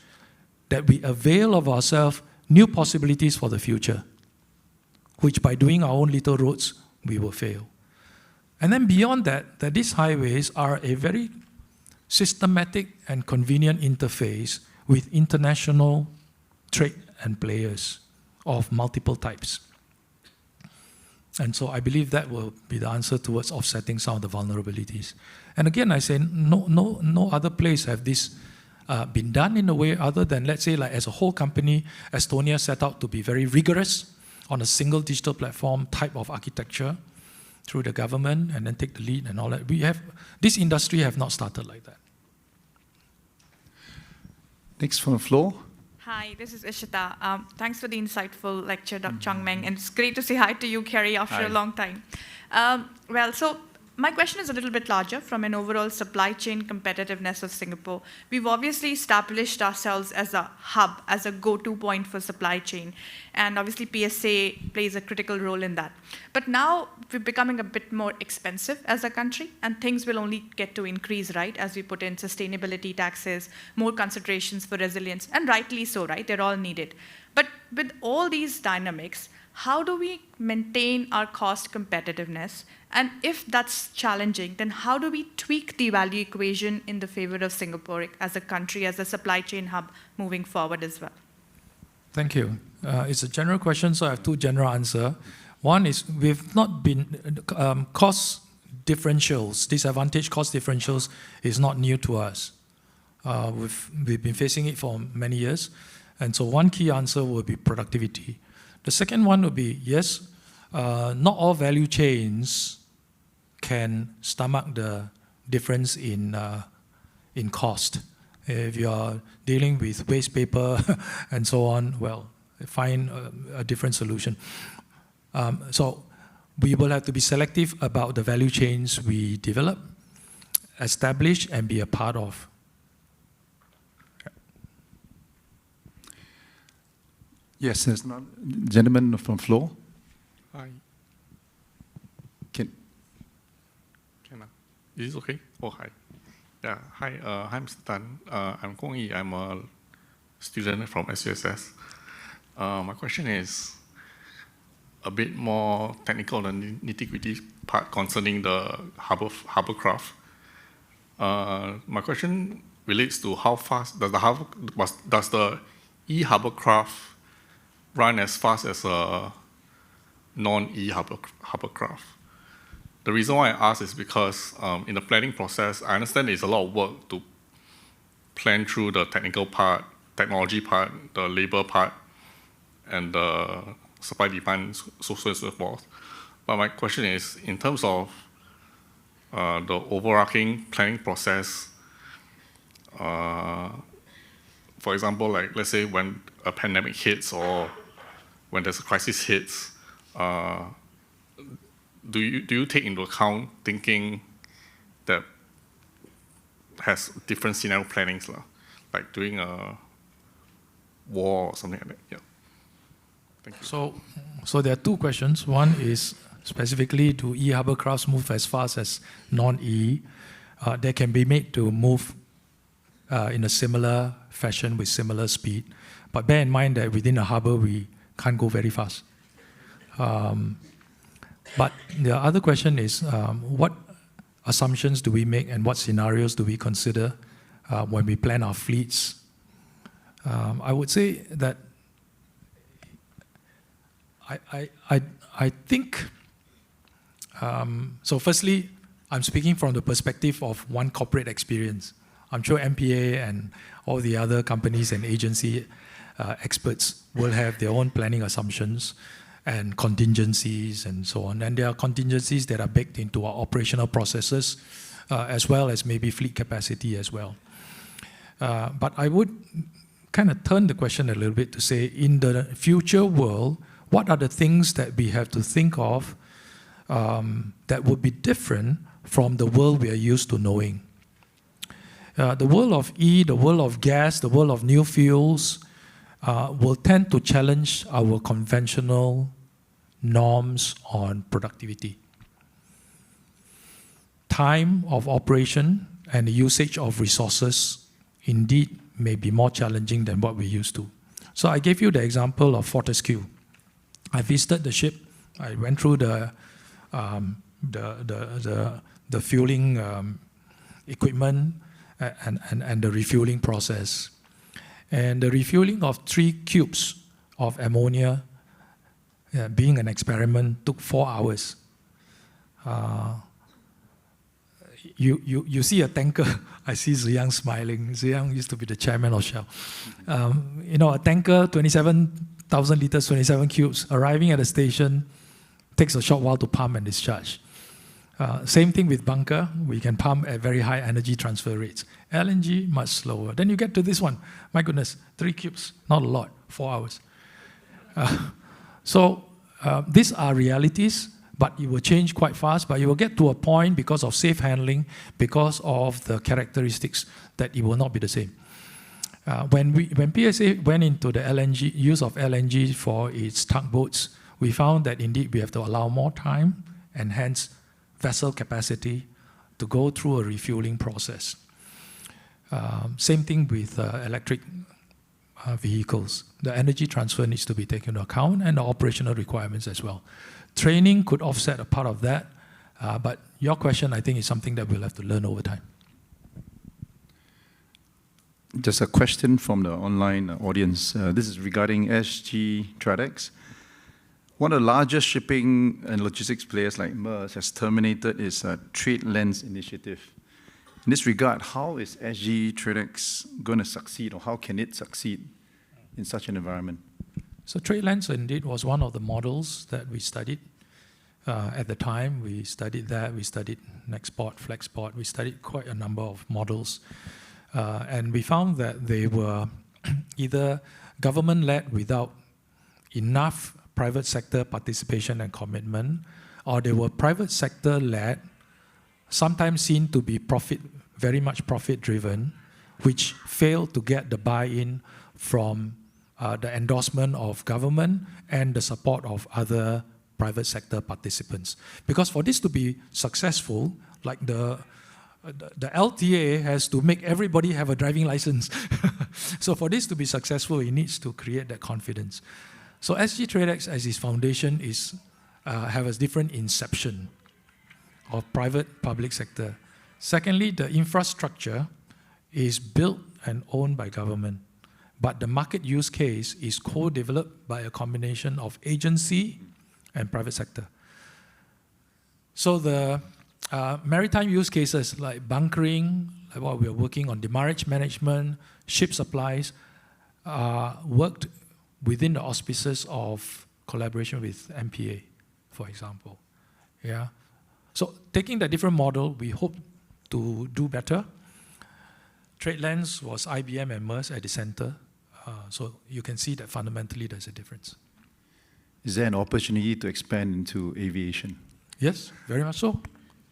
that we avail of ourselves new possibilities for the future, which by doing our own little roads, we will fail. And then beyond that, that these highways are a very systematic and convenient interface with international trade and players of multiple types. And so I believe that will be the answer towards offsetting some of the vulnerabilities. And again, I say no other place have this been done in a way other than, let's say, like as a whole company, Estonia set out to be very rigorous on a single digital platform type of architecture through the government and then take the lead and all that. This industry have not started like that. Next from the floor. Hi, this is Ishita. Thanks for the insightful lecture, Dr. Chong Meng, and it's great to say hi to you, Kerry, after a long time. So my question is a little bit larger from an overall supply chain competitiveness of Singapore. We've obviously established ourselves as a hub, as a go-to point for supply chain, and obviously PSA plays a critical role in that. But now we're becoming a bit more expensive as a country, and things will only get to increase, right, as we put in sustainability taxes, more considerations for resilience, and rightly so, right? They're all needed. But with all these dynamics, how do we maintain our cost competitiveness? And if that's challenging, then how do we tweak the value equation in the favor of Singapore as a country, as a supply chain hub moving forward as well? Thank you. It's a general question, so I have two general answers. One is we've not been, cost differentials, disadvantage cost differentials is not new to us. We've been facing it for many years. And so one key answer will be productivity. The second one would be, yes, not all value chains can stomach the difference in cost. If you are dealing with waste paper and so on, well, find a different solution. So we will have to be selective about the value chains we develop, establish, and be a part of. Yes, there's a gentleman from floor. Hi. Can Is this okay? Oh, hi. Yeah, hi, I'm Mr. Tan. I'm Kong Yi. I'm a student from SUSS. My question is a bit more technical than nitty-gritty part concerning the hovercraft. My question relates to how fast does the e-hovercraft run as fast as a non-e-hovercraft? The reason why I ask is because in the planning process, I understand there's a lot of work to plan through the technical part, technology part, the labor part, and the supply demand, so on and so forth. But my question is, in terms of the overarching planning process, for example, like let's say when a pandemic hits or when there's a crisis hits, do you take into account thinking that has different scenario plannings, like doing a war or something like that? Yeah. Thank you. So there are two questions. One is specifically, do e-hovercrafts move as fast as non-E? They can be made to move in a similar fashion with similar speed. But bear in mind that within a harbor, we can't go very fast. But the other question is, what assumptions do we make and what scenarios do we consider when we plan our fleets? I would say that I think, so firstly, I'm speaking from the perspective of one corporate experience. I'm sure MPA and all the other companies and agency experts will have their own planning assumptions and contingencies and so on. And there are contingencies that are baked into our operational processes, as well as maybe fleet capacity as well. But I would kind of turn the question a little bit to say, in the future world, what are the things that we have to think of that would be different from the world we are used to knowing? The world of the world of gas, the world of new fuels will tend to challenge our conventional norms on productivity. Time of operation and the usage of resources indeed may be more challenging than what we used to. So I gave you the example of Fortescue. I visited the ship. I went through the fueling equipment and the refueling process. And the refueling of 3 cubes of ammonia, being an experiment, took 4 hours. You see a tanker. I see Ziyang smiling. Ziyang used to be the chairman of Shell. A tanker, 27,000 liters, 27 cubes, arriving at the station, takes a short while to pump and discharge. Same thing with bunker. We can pump at very high energy transfer rates. LNG, much slower. Then you get to this one. My goodness, 3 cubes, not a lot, 4 hours. So these are realities, but it will change quite fast. But you will get to a point, because of safe handling, because of the characteristics, that it will not be the same. When PSA went into the use of LNG for its tugboats, we found that indeed we have to allow more time and hence vessel capacity to go through a refueling process. Same thing with electric vehicles. The energy transfer needs to be taken into account, and the operational requirements as well. Training could offset a part of that, but your question, I think, is something that we'll have to learn over time. Just a question from the online audience. This is regarding SG TradeX. One of the largest shipping and logistics players like Maersk has terminated its trade lens initiative. In this regard, how is SG TradeX going to succeed, or how can it succeed in such an environment? So trade lens indeed was one of the models that we studied. At the time, we studied that. We studied Nexport, Flexport. We studied quite a number of models. And we found that they were either government-led without enough private sector participation and commitment, or they were private sector-led, sometimes seen to be very much profit-driven, which failed to get the buy-in from the endorsement of government and the support of other private sector participants. Because for this to be successful, like the LTA has to make everybody have a driving license. So for this to be successful, it needs to create that confidence. So SG TradeX, as its foundation, have a different inception of private-public sector. Secondly, the infrastructure is built and owned by government, but the market use case is co-developed by a combination of agency and private sector. So the maritime use cases like bunkering, like what we are working on, demurrage management, ship supplies, worked within the auspices of collaboration with MPA, for example. Yeah. So taking the different model, we hope to do better. TradeLens was IBM and Maersk at the center. So you can see that fundamentally there's a difference. Is there an opportunity to expand into aviation? Yes, very much so.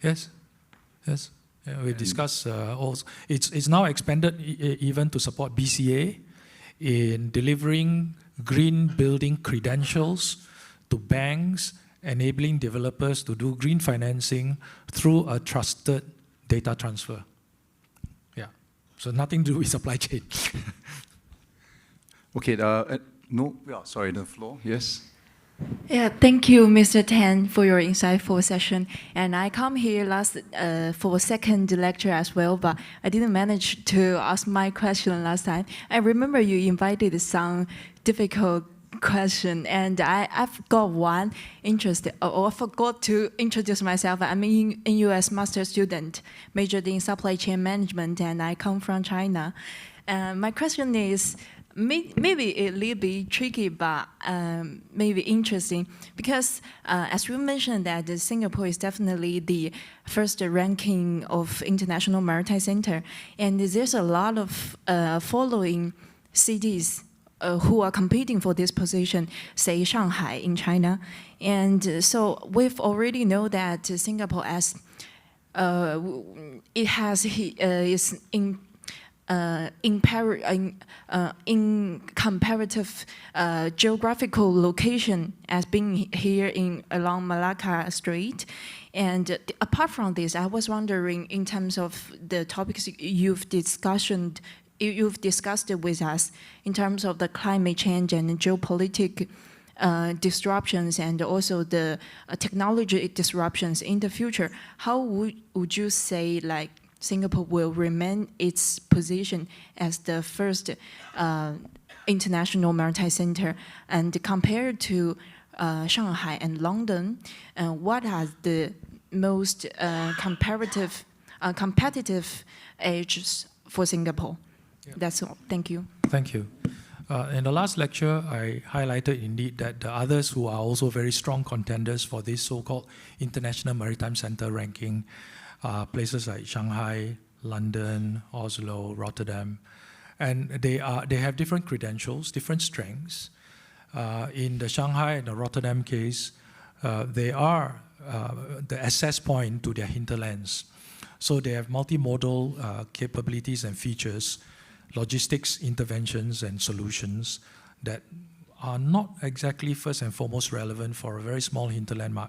Yes, yes. Yeah, we discussed also. It's now expanded even to support BCA in delivering green building credentials to banks, enabling developers to do green financing through a trusted data transfer. Yeah, so nothing to do with supply chain. Okay, no, yeah, sorry, the floor, yes. Yeah, thank you, Mr. Tan, for your insightful session. And I come here for a second lecture as well, but I didn't manage to ask my question last time. I remember you invited some difficult question, and I've got one interesting. I forgot to introduce myself. I'm a US master student, majored in supply chain management, and I come from China. My question is, maybe a little bit tricky, but maybe interesting, because as you mentioned that Singapore is definitely the first ranking of International Maritime Center, and there's a lot of following cities who are competing for this position, say Shanghai in China. And so we've already know that Singapore as it has is in comparative geographical location as being here along Malacca Strait. And apart from this, I was wondering, in terms of the topics you've discussed with us, in terms of the climate change and geopolitical disruptions, and also the technology disruptions in the future, how would you say, like, Singapore will remain its position as the first international maritime center, and compared to Shanghai and London, what are the most competitive edges for Singapore? Yeah. That's all. Thank you. Thank you. In the last lecture, I highlighted indeed that the others who are also very strong contenders for this so-called International Maritime Center ranking, places like Shanghai, London, Oslo, Rotterdam, and they have different credentials, different strengths. In the Shanghai and the Rotterdam case, they are the access point to their hinterlands. So they have multimodal capabilities and features, logistics interventions and solutions that are not exactly first and foremost relevant for a very small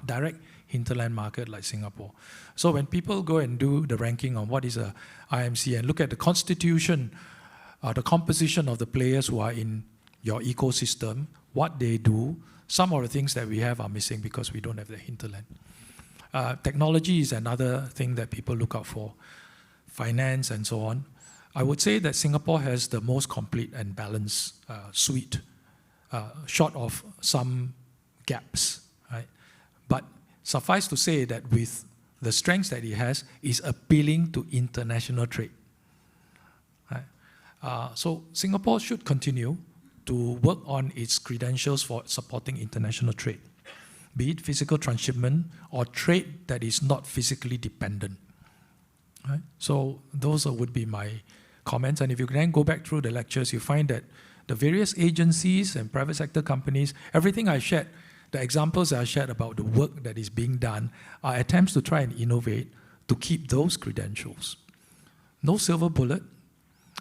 direct hinterland market like Singapore. So when people go and do the ranking on what is a IMC and look at the constitution, the composition of the players who are in your ecosystem, what they do, some of the things that we have are missing because we don't have the hinterland. Technology is another thing that people look out for, finance and so on. I would say that Singapore has the most complete and balanced suite, short of some gaps, right? But suffice to say that with the strengths that it has, is appealing to international trade. Right? So Singapore should continue to work on its credentials for supporting international trade, be it physical transshipment or trade that is not physically dependent. Right? So those would be my comments. And if you then go back through the lectures, you find that the various agencies and private sector companies, everything I shared, the examples I shared about the work that is being done are attempts to try and innovate to keep those credentials. No silver bullet.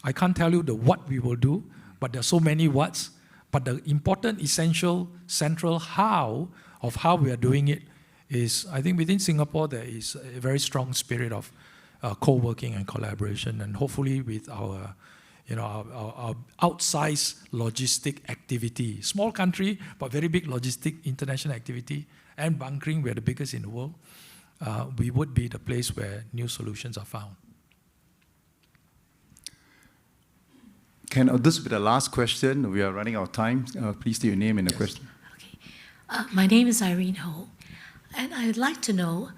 I can't tell you the what we will do, but there are so many whats. But the important, essential, central how of how we are doing it is, I think within Singapore there is a very strong spirit of co-working and collaboration, and hopefully with our outsized logistic activity, small country but very big logistic international activity, and bunkering, we are the biggest in the world, we would be the place where new solutions are found. This will be the last question. We are running out of time. Please state your name and the question. Okay. My name is Irene Ho, and I'd like to know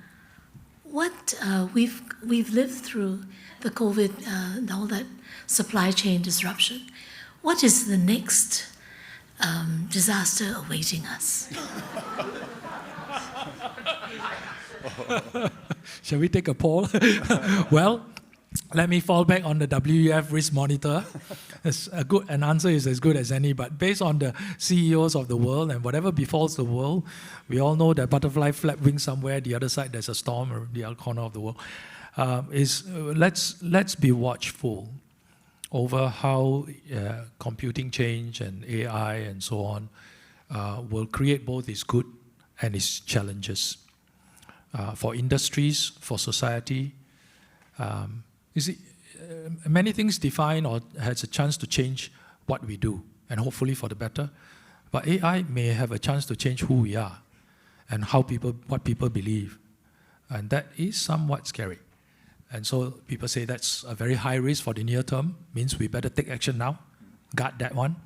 what we've lived through the COVID and all that supply chain disruption. What is the next disaster awaiting us? Shall we take a poll? Well, let me fall back on the WEF risk monitor. An answer is as good as any, but based on the CEOs of the world and whatever befalls the world, we all know that butterfly flap wings somewhere, the other side there's a storm, or the other corner of the world. Let's be watchful over how computing change and AI and so on will create both its good and its challenges for industries, for society. You see, many things define or has a chance to change what we do, and hopefully for the better. But AI may have a chance to change who we are and what people believe. And that is somewhat scary. And so people say that's a very high risk for the near term, means we better take action now, guard that one.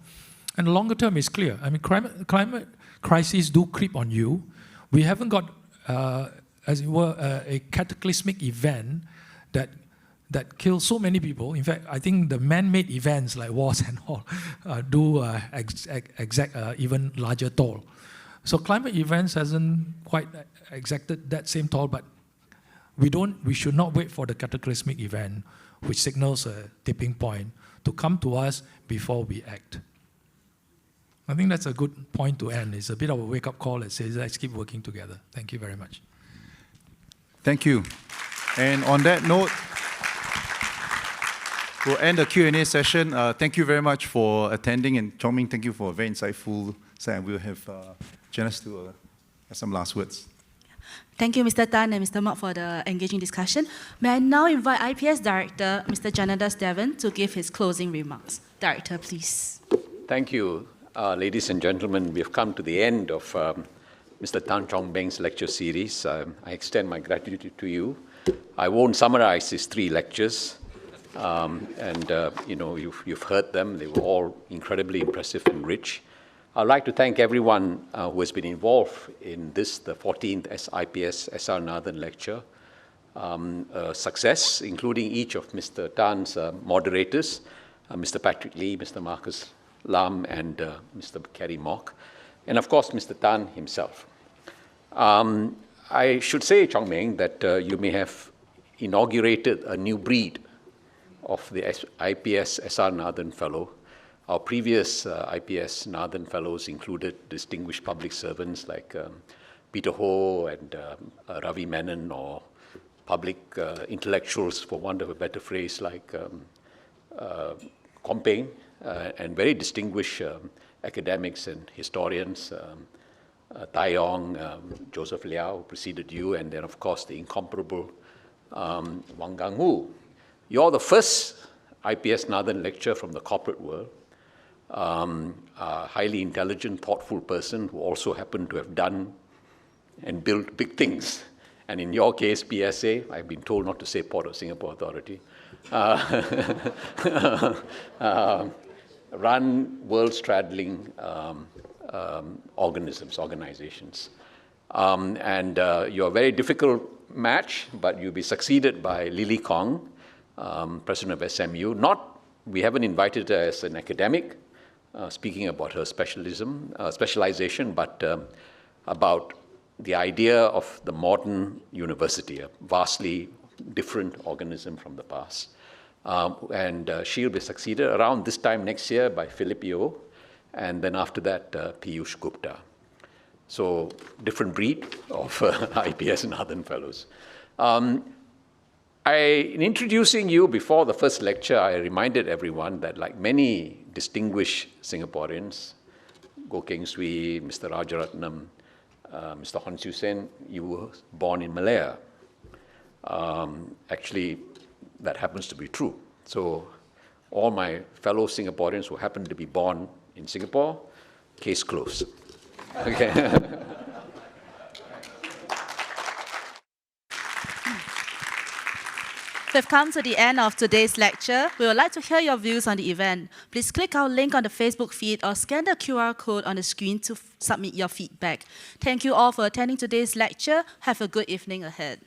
And the longer term is clear. I mean, climate crises do creep on you. We haven't got, as it were, a cataclysmic event that kills so many people. In fact, I think the man-made events like wars and all do exact even larger toll. So climate events hasn't quite exacted that same toll, but we should not wait for the cataclysmic event, which signals a tipping point, to come to us before we act. I think that's a good point to end. It's a bit of a wake-up call that says, let's keep working together. Thank you very much. Thank you. And on that note, we'll end the Q&A session. Thank you very much for attending, and Chong Meng, thank you for a very insightful session. We'll have Janice to have some last words. Thank you, Mr. Tan and Mr. Mok, for the engaging discussion. May I now invite IPS Director, Mr. Janadas Devan, to give his closing remarks. Director, please. Thank you, ladies and gentlemen. We have come to the end of Mr. Tan Chong Meng's lecture series. I extend my gratitude to you. I won't summarize his 3 lectures. You know, you've heard them. They were all incredibly impressive and rich. I'd like to thank everyone who has been involved in this, the 14th IPS-Nathan lecture. Success, including each of Mr. Tan's moderators, Mr. Patrick Lee, Mr. Marcus Lam, and Mr. Kerry Mok, and of course, Mr. Tan himself. I should say, Chong Meng, that you may have inaugurated a new breed of the IPS-Nathan Fellow. Our previous IPS-Nathan Fellows included distinguished public servants like Peter Ho and Ravi Menon, or public intellectuals, for want of a better phrase, like Chong Meng, and very distinguished academics and historians, Tai Yong, Joseph Liao, who preceded you, and then, of course, the incomparable Wang Gangwu. You're the first IPS-Nathan lecturer from the corporate world, a highly intelligent, thoughtful person who also happened to have done and built big things. And in your case, PSA, I've been told not to say Port of Singapore Authority, run world-straddling organizations. You're a very difficult match, but you'll be succeeded by Lily Kong, president of SMU. We haven't invited her as an academic, speaking about her specialization, but about the idea of the modern university, a vastly different organism from the past. She'll be succeeded around this time next year by Philip Yeo, and then after that, Piyush Gupta. So, different breed of IPS-Nathan Fellows. In introducing you before the first lecture, I reminded everyone that, like many distinguished Singaporeans, Goh Keng Swee, Mr. Rajaratnam, Mr. Hon Siu Sen, you were born in Malaya. Actually, that happens to be true. So, all my fellow Singaporeans who happen to be born in Singapore, case closed. Okay. We've come to the end of today's lecture. We would like to hear your views on the event. Please click our link on the Facebook feed or scan the QR code on the screen to submit your feedback. Thank you all for attending today's lecture. Have a good evening ahead.